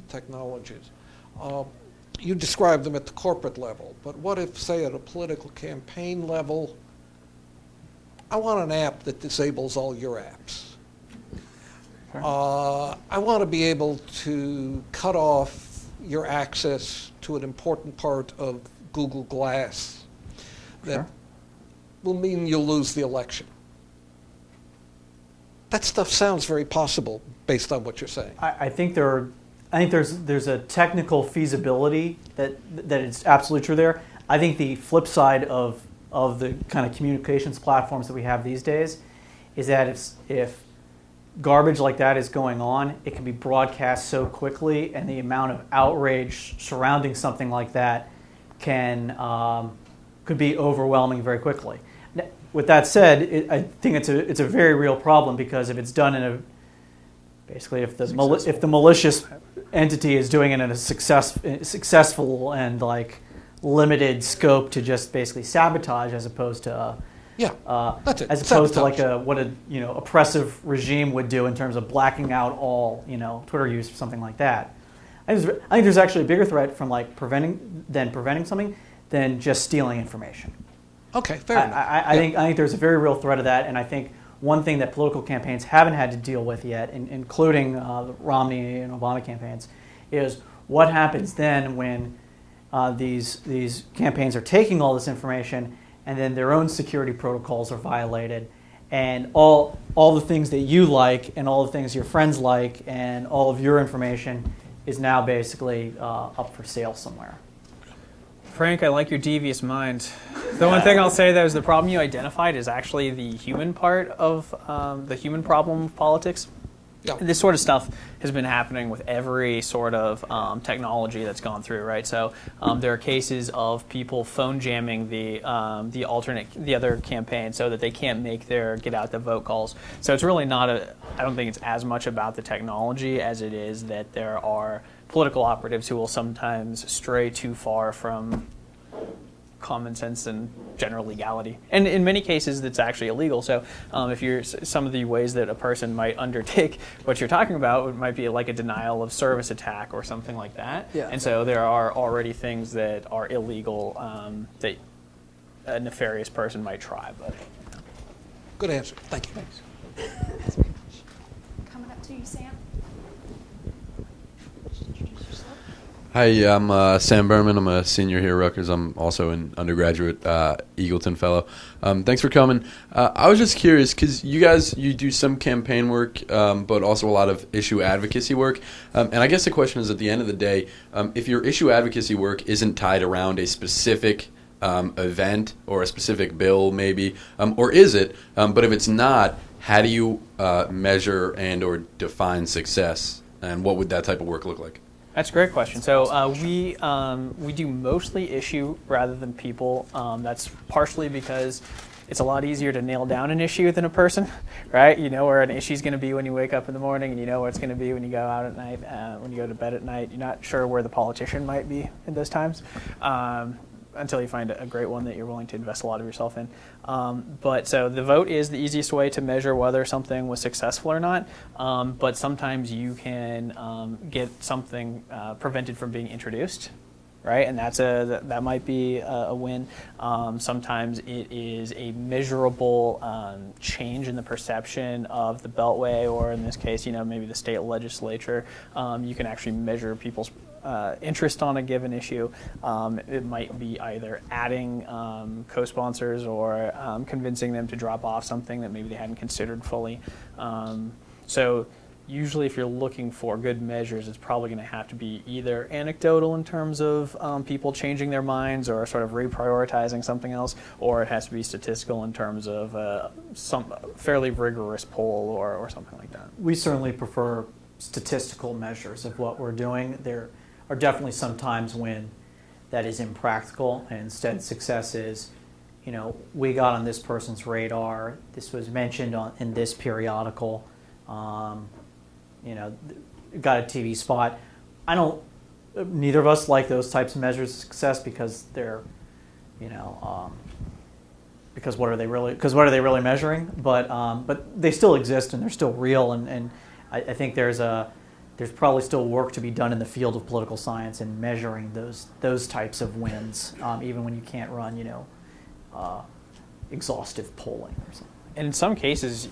technologies. You described them at the corporate level, but what if, say, at a political campaign level, I want an app that disables all your apps. I want to be able to cut off your access to an important part of Google Glass that will mean you'll lose the election. That stuff sounds very possible based on what you're saying. I think there's a technical feasibility that it's absolutely true there. I think the flip side of the kind of communications platforms that we have these days is that if garbage like that is going on, it can be broadcast so quickly, and the amount of outrage surrounding something like that could be overwhelming very quickly. Now, with that said, I think it's a very real problem, because if it's done in if the malicious entity is doing it in a successful and like limited scope to just basically sabotage, as opposed to that's it. as opposed to like what a oppressive regime would do in terms of blacking out all Twitter use or something like that. I think there's actually a bigger threat from like preventing something than just stealing information. Okay, fair enough. I think there's a very real threat of that, and I think one thing that political campaigns haven't had to deal with yet, including the Romney and Obama campaigns, is what happens then when these campaigns are taking all this information and then their own security protocols are violated, and all the things that you like and all the things your friends like and all of your information is now basically up for sale somewhere. Frank, I like your devious mind. The one thing I'll say, though, is the problem you identified is actually the human part of the human problem of politics. Yeah. This sort of stuff has been happening with every sort of technology that's gone through, right? So there are cases of people phone jamming the other campaign so that they can't make their get out the vote calls. So it's really not I don't think it's as much about the technology as it is that there are political operatives who will sometimes stray too far from common sense and general legality. And in many cases, it's actually illegal. So if you're some of the ways that a person might undertake what you're talking about, it might be like a denial of service attack or something like that. Yeah. And so there are already things that are illegal that a nefarious person might try. But Good answer. Thank you. Thanks. Coming up to you, Sam. Hi, I'm Sam Berman. I'm a senior here at Rutgers. I'm also an undergraduate Eagleton fellow. Thanks for coming. I was just curious, because you do some campaign work, but also a lot of issue advocacy work. And I guess the question is, at the end of the day, if your issue advocacy work isn't tied around a specific event or a specific bill, maybe, or is it? But if it's not, how do you measure and or define success? And what would that type of work look like? That's a great question. So we do mostly issue rather than people. That's partially because it's a lot easier to nail down an issue than a person, right? You know where an issue is going to be when you wake up in the morning, and you know where it's going to be when you go out at night, when you go to bed at night. You're not sure where the politician might be in those times until you find a great one that you're willing to invest a lot of yourself in. But so the vote is the easiest way to measure whether something was successful or not. But sometimes you can get something prevented from being introduced, right? And that might be a win. Sometimes it is a measurable change in the perception of the Beltway, or in this case, maybe the state legislature. You can actually measure people's interest on a given issue. It might be either adding co-sponsors or convincing them to drop off something that maybe they hadn't considered fully. So usually if you're looking for good measures, it's probably going to have to be either anecdotal in terms of people changing their minds or sort of reprioritizing something else, or it has to be statistical in terms of some fairly rigorous poll or something like that. We certainly prefer statistical measures of what we're doing. There are definitely some times when that is impractical, and instead success is, we got on this person's radar, this was mentioned in this periodical, got a TV spot. Neither of us like those types of measures of success, because they're, because what are they really measuring? But they still exist, and they're still real, and I think there's probably still work to be done in the field of political science in measuring those types of wins, even when you can't run, exhaustive polling or something. And in some cases,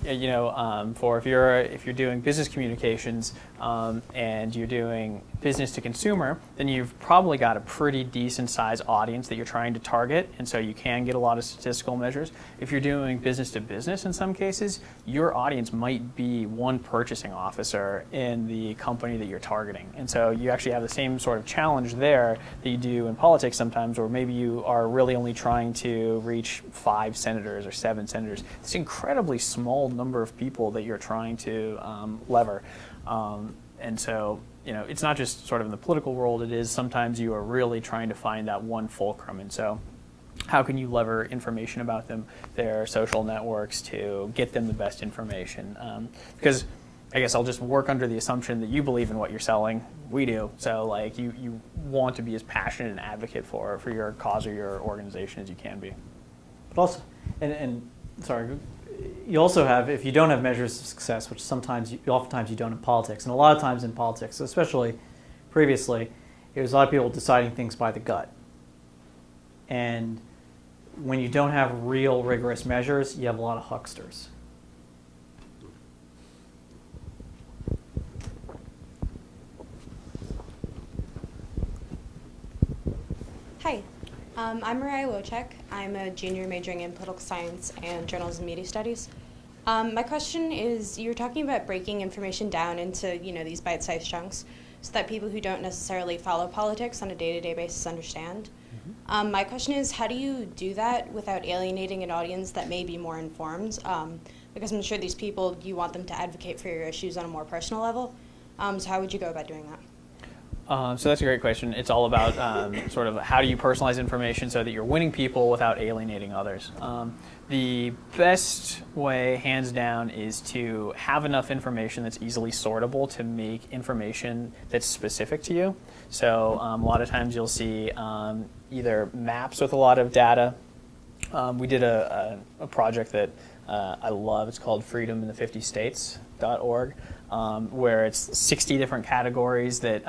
for if you're doing business communications and you're doing business to consumer, then you've probably got a pretty decent size audience that you're trying to target, and so you can get a lot of statistical measures. If you're doing business to business, in some cases, your audience might be one purchasing officer in the company that you're targeting, and so you actually have the same sort of challenge there that you do in politics sometimes, or maybe you are really only trying to reach 5 senators or 7 senators. It's an incredibly small number of people that you're trying to lever. And so, it's not just sort of in the political world, it is sometimes you are really trying to find that one fulcrum. And so how can you lever information about them, their social networks, to get them the best information? Because I guess I'll just work under the assumption that you believe in what you're selling. We do. So like you want to be as passionate an advocate for your cause or your organization as you can be. But also, and sorry, you also have, if you don't have measures of success, which oftentimes you don't in politics, and a lot of times in politics, especially previously, it was a lot of people deciding things by the gut. And when you don't have real rigorous measures, you have a lot of hucksters. Hi, I'm Mariah Wojcik. I'm a junior majoring in political science and journalism and media studies. My question is, you were talking about breaking information down into, these bite-sized chunks so that people who don't necessarily follow politics on a day-to-day basis understand. Mm-hmm. My question is, how do you do that without alienating an audience that may be more informed? Because I'm sure these people, you want them to advocate for your issues on a more personal level. So how would you go about doing that? So that's a great question. It's all about sort of how do you personalize information so that you're winning people without alienating others. The best way, hands down, is to have enough information that's easily sortable to make information that's specific to you. So a lot of times you'll see either maps with a lot of data. We did a project that I love. It's called freedomin50states.org. Where it's 60 different categories that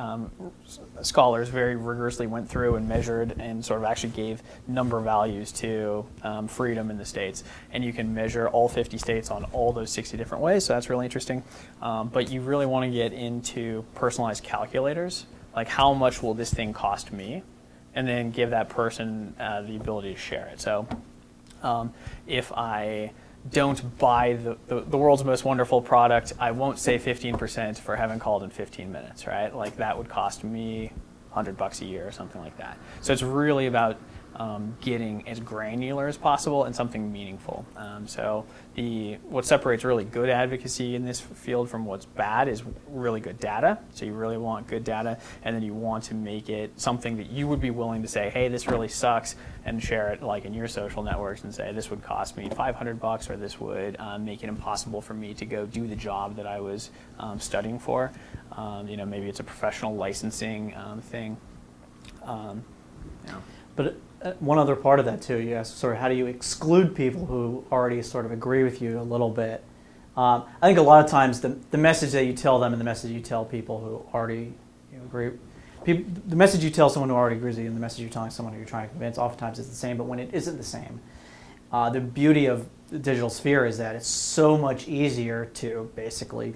scholars very rigorously went through and measured and sort of actually gave number values to freedom in the states. And you can measure all 50 states on all those 60 different ways, so that's really interesting. But you really want to get into personalized calculators, like how much will this thing cost me, and then give that person the ability to share it. So if I don't buy the world's most wonderful product, I won't say 15% for having called in 15 minutes, right? Like that would cost me $100 a year or something like that. So it's really about getting as granular as possible and something meaningful. So what separates really good advocacy in this field from what's bad is really good data. So you really want good data, and then you want to make it something that you would be willing to say, hey, this really sucks, and share it like in your social networks and say, this would cost me $500, or this would make it impossible for me to go do the job that I was studying for. Maybe it's a professional licensing thing. But one other part of that too, you asked sort of how do you exclude people who already sort of agree with you a little bit. I think a lot of times the message that you tell them and the message you tell people who already agree, the message you tell someone who already agrees with you and the message you're telling someone who you're trying to convince oftentimes is the same, but when it isn't the same, the beauty of the digital sphere is that it's so much easier to basically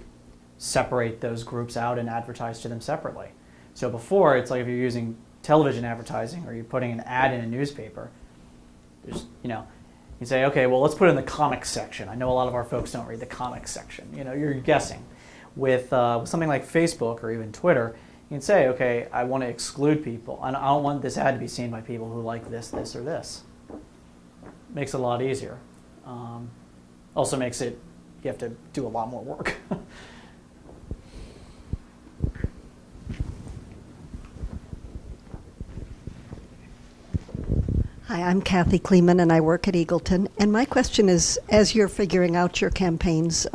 separate those groups out and advertise to them separately. So before, it's like if you're using television advertising or you're putting an ad in a newspaper, there's, you say, okay, well, let's put it in the comics section. I know a lot of our folks don't read the comics section. You're guessing. With something like Facebook or even Twitter, you can say, okay, I want to exclude people. And I don't want this ad to be seen by people who like this, this, or this. Makes it a lot easier. Also makes it, you have to do a lot more work. Hi, I'm Kathy Kleeman, and I work at Eagleton. And my question is, as you're figuring out your campaigns,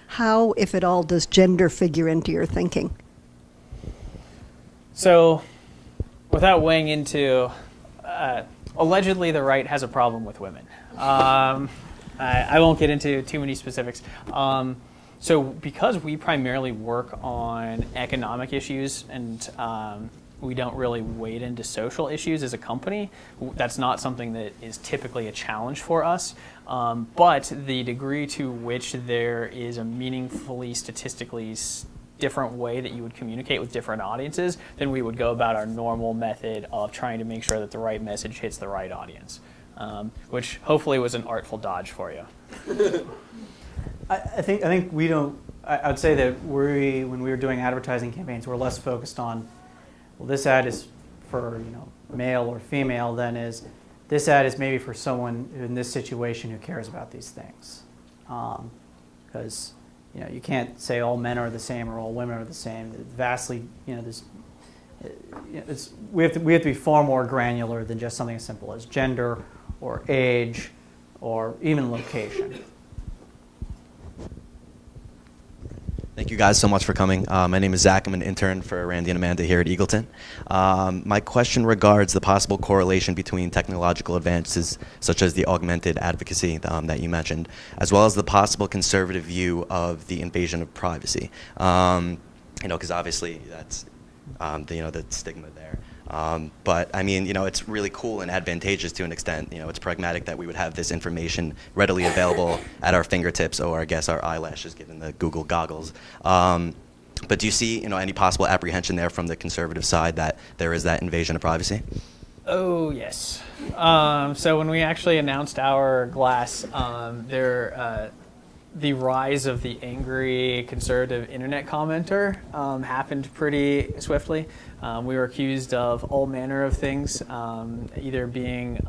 how, if at all, does gender figure into your thinking? So, without weighing into, allegedly the right has a problem with women. I won't get into too many specifics. So because we primarily work on economic issues and we don't really wade into social issues as a company. That's not something that is typically a challenge for us. But the degree to which there is a meaningfully statistically different way that you would communicate with different audiences, then we would go about our normal method of trying to make sure that the right message hits the right audience, which hopefully was an artful dodge for you. I think we don't. I would say that when we were doing advertising campaigns, we're less focused on, well, this ad is for male or female than is this ad is maybe for someone in this situation who cares about these things, because you can't say all men are the same or all women are the same. Vastly, we have to be far more granular than just something as simple as gender or age or even location. Thank you guys so much for coming. My name is Zach. I'm an intern for Randi and Amanda here at Eagleton. My question regards the possible correlation between technological advances such as the augmented advocacy that you mentioned, as well as the possible conservative view of the invasion of privacy. Because obviously that's the stigma there. But I mean, it's really cool and advantageous to an extent. It's pragmatic that we would have this information readily available at our fingertips, or I guess our eyelashes, given the Google goggles. But do you see, any possible apprehension there from the conservative side that there is that invasion of privacy? Oh, yes. So when we actually announced our glass, the rise of the angry conservative internet commenter happened pretty swiftly. We were accused of all manner of things, either being,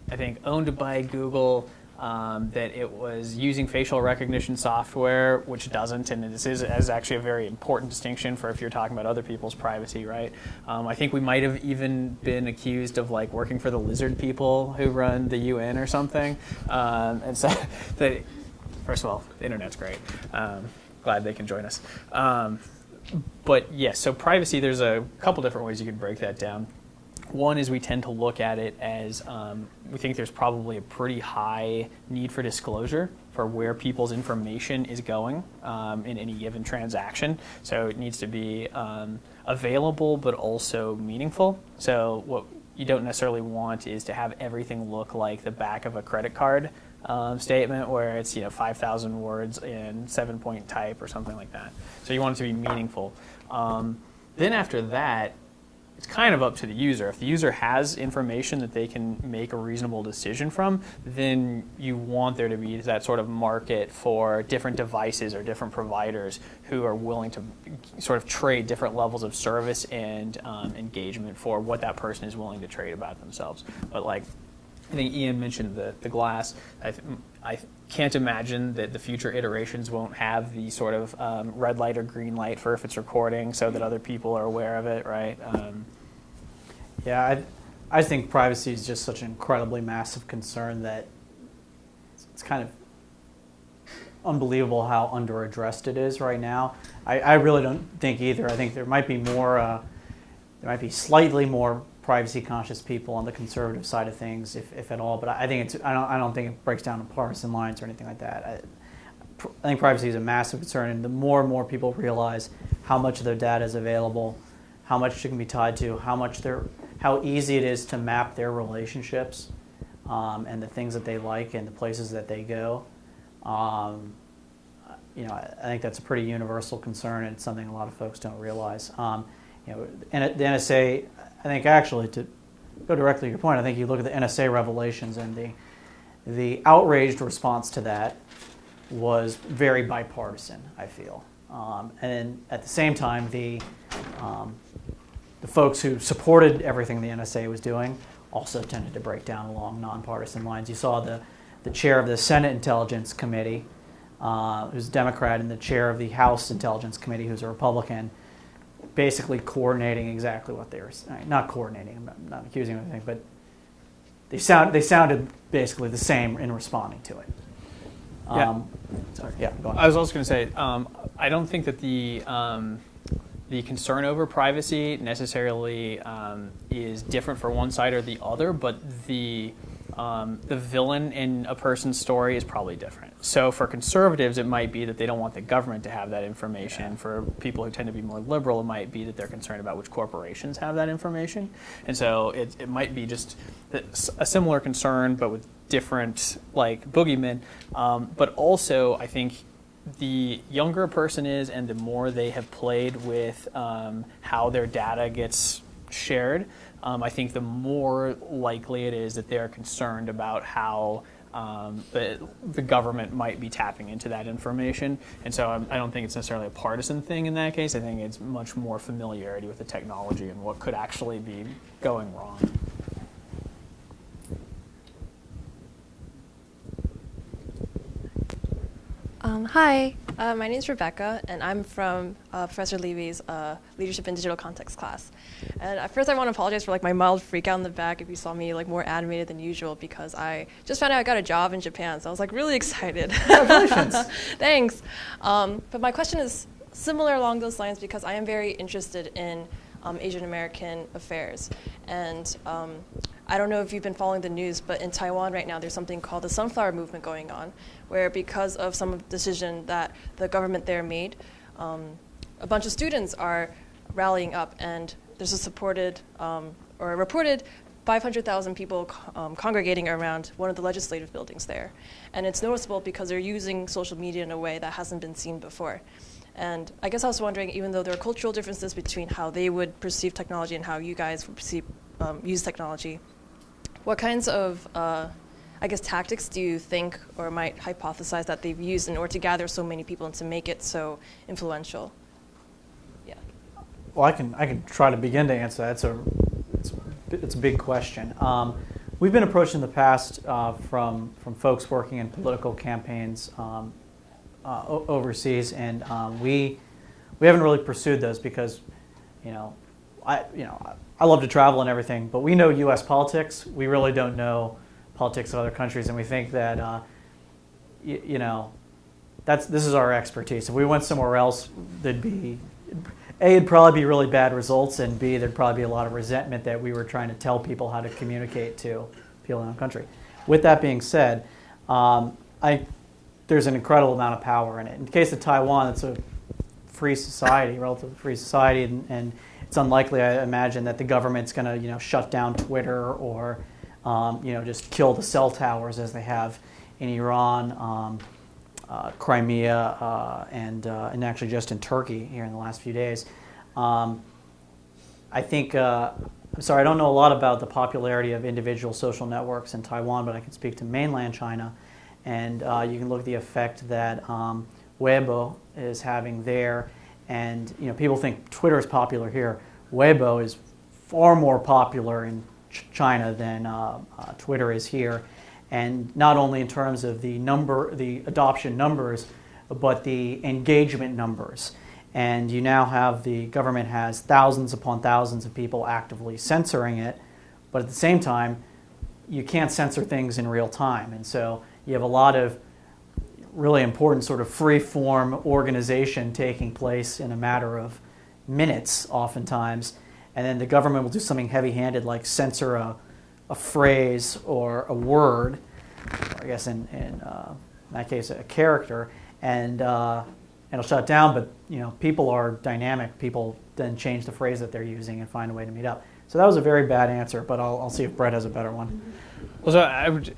I think, owned by Google, that it was using facial recognition software, which doesn't, and this is actually a very important distinction for if you're talking about other people's privacy, right? I think we might have even been accused of working for the lizard people who run the UN or something, and so first of all, the internet's great. Glad they can join us. But yes, so privacy, there's a couple different ways you could break that down. One is we tend to look at it as we think there's probably a pretty high need for disclosure for where people's information is going in any given transaction. So it needs to be available but also meaningful. So what you don't necessarily want is to have everything look like the back of a credit card statement where it's 5,000 words in 7-point type or something like that. So you want it to be meaningful. Then after that, it's kind of up to the user. If the user has information that they can make a reasonable decision from, then you want there to be that sort of market for different devices or different providers who are willing to sort of trade different levels of service and engagement for what that person is willing to trade about themselves. But I think Ian mentioned the glass. I can't imagine that the future iterations won't have the sort of red light or green light for if it's recording so that other people are aware of it, right? I think privacy is just such an incredibly massive concern that it's kind of unbelievable how underaddressed it is right now. I really don't think either. I think there might be slightly more privacy-conscious people on the conservative side of things, if at all. But I don't think it breaks down to partisan lines or anything like that. I think privacy is a massive concern, and the more and more people realize how much of their data is available, how much it can be tied to, how easy it is to map their relationships, and the things that they like and the places that they go. I think that's a pretty universal concern, and it's something a lot of folks don't realize. And the NSA, I think actually, to go directly to your point, I think you look at the NSA revelations and the outraged response to that was very bipartisan, I feel. And then at the same time, the folks who supported everything the NSA was doing also tended to break down along nonpartisan lines. You saw the chair of the Senate Intelligence Committee, who's a Democrat, and the chair of the House Intelligence Committee, who's a Republican, basically coordinating exactly what they were saying. Not coordinating, I'm not accusing them of anything, but they sounded basically the same in responding to it. Sorry, go on. I was also going to say, I don't think that the concern over privacy necessarily is different for one side or the other, but the the villain in a person's story is probably different. So for conservatives, it might be that they don't want the government to have that information. Yeah. For people who tend to be more liberal, it might be that they're concerned about which corporations have that information. And so it might be just a similar concern, but with different like boogeymen. But also, I think the younger a person is and the more they have played with how their data gets shared, I think the more likely it is that they're concerned about how the government might be tapping into that information. And so I don't think it's necessarily a partisan thing in that case. I think it's much more familiarity with the technology and what could actually be going wrong. Hi, my name is Rebecca, and I'm from Professor Leavey's Leadership in Digital Context class. And at first I want to apologize for like my mild freak out in the back if you saw me like more animated than usual, because I just found out I got a job in Japan, so I was like really excited. Congratulations. Thanks. But my question is similar along those lines because I am very interested in Asian American affairs. And I don't know if you've been following the news, but in Taiwan right now there's something called the Sunflower Movement going on, where because of some decision that the government there made, a bunch of students are rallying up, and there's a reported 500,000 people congregating around one of the legislative buildings there. And it's noticeable because they're using social media in a way that hasn't been seen before. And I guess I was wondering, even though there are cultural differences between how they would perceive technology and how you guys would use technology, what kinds of, I guess, tactics do you think or might hypothesize that they've used in order to gather so many people and to make it so influential? Yeah. Well, I can try to begin to answer that. It's a big question. We've been approached in the past from folks working in political campaigns overseas, and we haven't really pursued those because, I love to travel and everything, but we know U.S. politics. We really don't know politics of other countries, and we think that this is our expertise. If we went somewhere else, it'd probably be really bad results, and B, there'd probably be a lot of resentment that we were trying to tell people how to communicate to people in our country. With that being said, there's an incredible amount of power in it. In the case of Taiwan, it's a free society, relatively free society, and it's unlikely, I imagine, that the government's going to, shut down Twitter or, just kill the cell towers as they have in Iran, Crimea, and actually just in Turkey here in the last few days. I think, I'm sorry, I don't know a lot about the popularity of individual social networks in Taiwan, but I can speak to mainland China, and you can look at the effect that Weibo is having there. And people think Twitter is popular here. Weibo is far more popular in China than Twitter is here, and not only in terms of the adoption numbers, but the engagement numbers. And you now have the government has thousands upon thousands of people actively censoring it, but at the same time, you can't censor things in real time, and so you have a lot of really important sort of free-form organization taking place in a matter of minutes oftentimes, and then the government will do something heavy-handed like censor a phrase or a word, or I guess in that case a character, and it'll shut it down, but people are dynamic. People then change the phrase that they're using and find a way to meet up. So that was a very bad answer, but I'll see if Bret has a better one. Well, so I would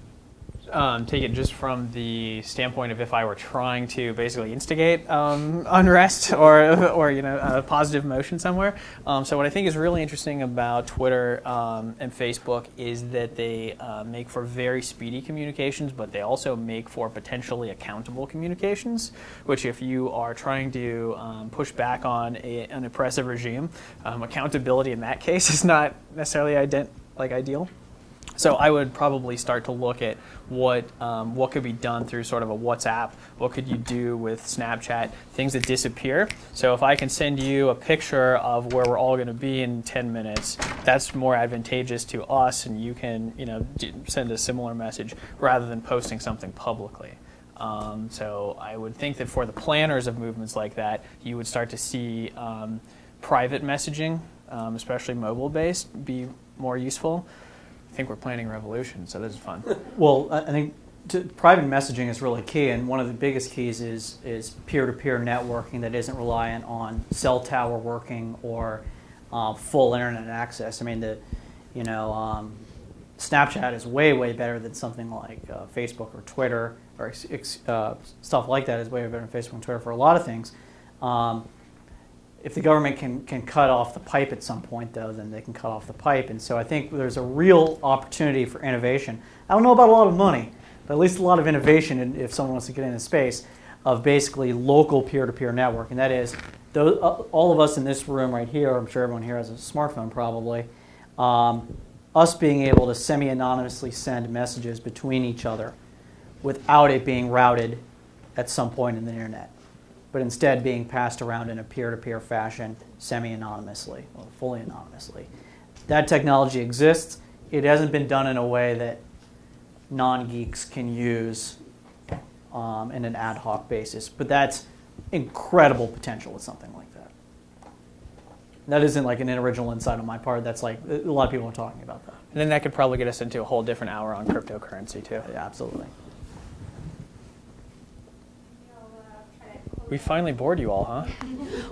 take it just from the standpoint of if I were trying to basically instigate unrest or a positive motion somewhere. So what I think is really interesting about Twitter and Facebook is that they make for very speedy communications, but they also make for potentially accountable communications, which if you are trying to push back on an oppressive regime, accountability in that case is not necessarily ideal. So I would probably start to look at what could be done through sort of a WhatsApp. What could you do with Snapchat? Things that disappear. So if I can send you a picture of where we're all going to be in 10 minutes, that's more advantageous to us, and you can send a similar message rather than posting something publicly. So I would think that for the planners of movements like that, you would start to see private messaging, especially mobile-based, be more useful. I think we're planning a revolution, so this is fun. Well, I think private messaging is really key, and one of the biggest keys is peer-to-peer networking that isn't reliant on cell tower working or full internet access. I mean, Snapchat is way better than something like Facebook or Twitter, or stuff like that is way better than Facebook and Twitter for a lot of things. If the government can cut off the pipe at some point, though, then they can cut off the pipe. And so I think there's a real opportunity for innovation. I don't know about a lot of money, but at least a lot of innovation, if someone wants to get into space, of basically local peer-to-peer network. And that is, all of us in this room right here, I'm sure everyone here has a smartphone probably, us being able to semi-anonymously send messages between each other without it being routed at some point in the internet, but instead being passed around in a peer-to-peer fashion, semi-anonymously or fully anonymously. That technology exists. It hasn't been done in a way that non-geeks can use in an ad hoc basis, but that's incredible potential with something like that. That isn't like an original insight on my part. That's like a lot of people are talking about that. And then that could probably get us into a whole different hour on cryptocurrency too. Yeah, absolutely. We finally bored you all, huh?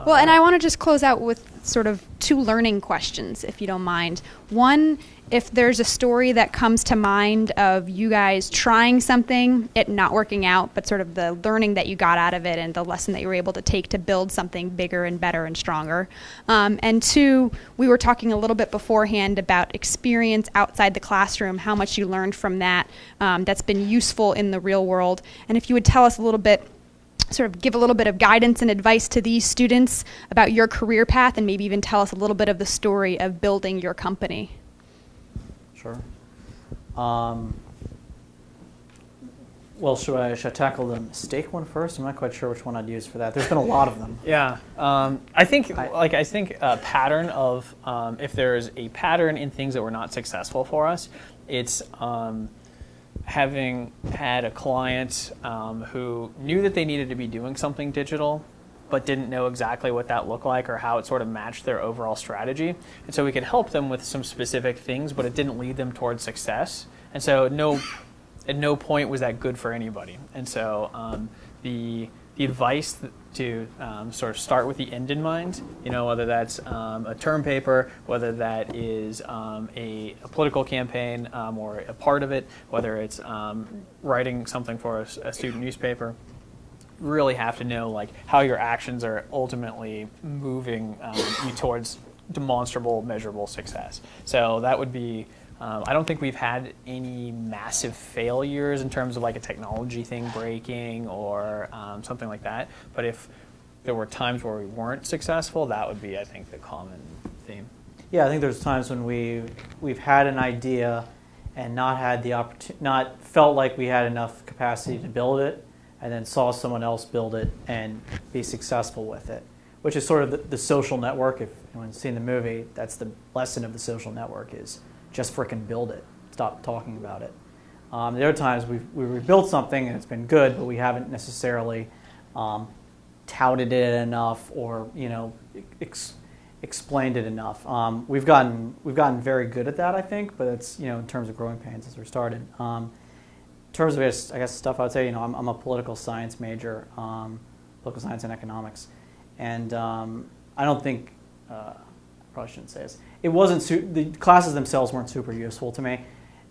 Well, and I want to just close out with sort of 2 learning questions, if you don't mind. One, if there's a story that comes to mind of you guys trying something, it not working out, but sort of the learning that you got out of it and the lesson that you were able to take to build something bigger and better and stronger. And 2, we were talking a little bit beforehand about experience outside the classroom, how much you learned from that that's been useful in the real world. And if you would tell us a little bit, sort of give a little bit of guidance and advice to these students about your career path, and maybe even tell us a little bit of the story of building your company. Sure. Well, should I tackle the mistake one first? I'm not quite sure which one I'd use for that. There's been a lot of them. Yeah, I think a pattern of if there's a pattern in things that were not successful for us, it's having had a client who knew that they needed to be doing something digital, but didn't know exactly what that looked like or how it sort of matched their overall strategy. And so we could help them with some specific things, but it didn't lead them towards success. And so at no point was that good for anybody. And so the advice to sort of start with the end in mind, whether that's a term paper, whether that is a political campaign or a part of it, whether it's writing something for a student newspaper, really have to know like how your actions are ultimately moving you towards demonstrable, measurable success. So that would be, I don't think we've had any massive failures in terms of like a technology thing breaking or something like that. But if there were times where we weren't successful, that would be, I think, the common theme. Yeah, I think there's times when we've had an idea and not had the not felt like we had enough capacity to build it, and then saw someone else build it and be successful with it, which is sort of the social network. If anyone's seen the movie, that's the lesson of the social network is just frickin' build it. Stop talking about it. The other times we've built something and it's been good, but we haven't necessarily touted it enough or explained it enough. We've gotten very good at that, I think, but it's in terms of growing pains as we started. In terms of I guess stuff I would say, I'm a political science major, political science and economics, and I don't think I probably shouldn't say this. It wasn't the classes themselves weren't super useful to me.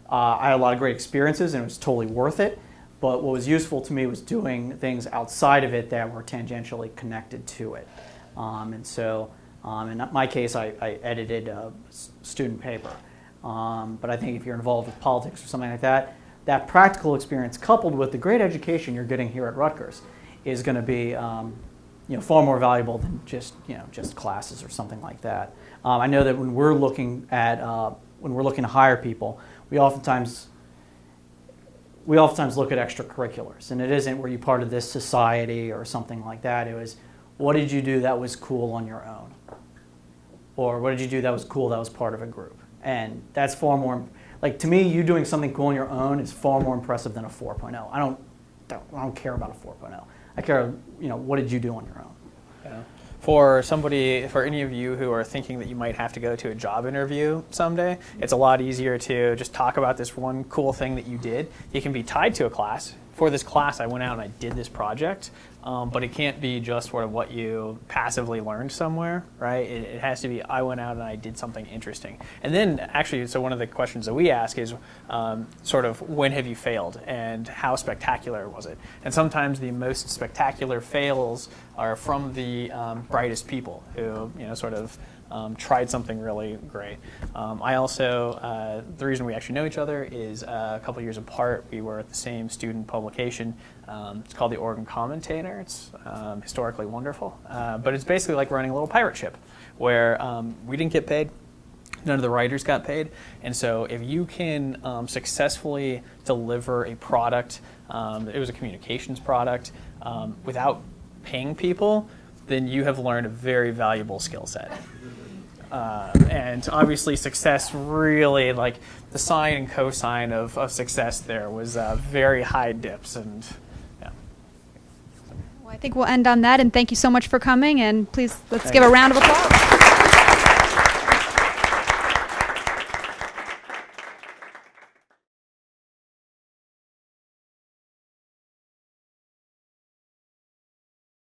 I had a lot of great experiences and it was totally worth it. But what was useful to me was doing things outside of it that were tangentially connected to it. And so, in my case, I edited a student paper. But I think if you're involved with politics or something like that, that practical experience coupled with the great education you're getting here at Rutgers is going to be far more valuable than just classes or something like that. I know that when we're looking to hire people, we oftentimes look at extracurriculars, and it isn't were you part of this society or something like that. It was what did you do that was cool on your own, or what did you do that was cool that was part of a group, and that's far more. Like to me, you doing something cool on your own is far more impressive than a 4.0. I don't care about a 4.0. I care, what did you do on your own? Yeah. for any of you who are thinking that you might have to go to a job interview someday, it's a lot easier to just talk about this one cool thing that you did. It can be tied to a class. For this class, I went out and I did this project, but it can't be just sort of what you passively learned somewhere, right? It has to be, I went out and I did something interesting. And then actually, so one of the questions that we ask is sort of, when have you failed and how spectacular was it? And sometimes the most spectacular fails are from the brightest people who, sort of tried something really great. I also, the reason we actually know each other is a couple years apart, we were at the same student publication. It's called The Oregon Commentator. It's historically wonderful. But it's basically like running a little pirate ship where we didn't get paid. None of the writers got paid. And so if you can successfully deliver a product, it was a communications product, without paying people, then you have learned a very valuable skill set. And obviously success really, like the sine and cosine of success there was very high dips. And yeah. Well, I think we'll end on that, and thank you so much for coming, and please let's give a round of applause.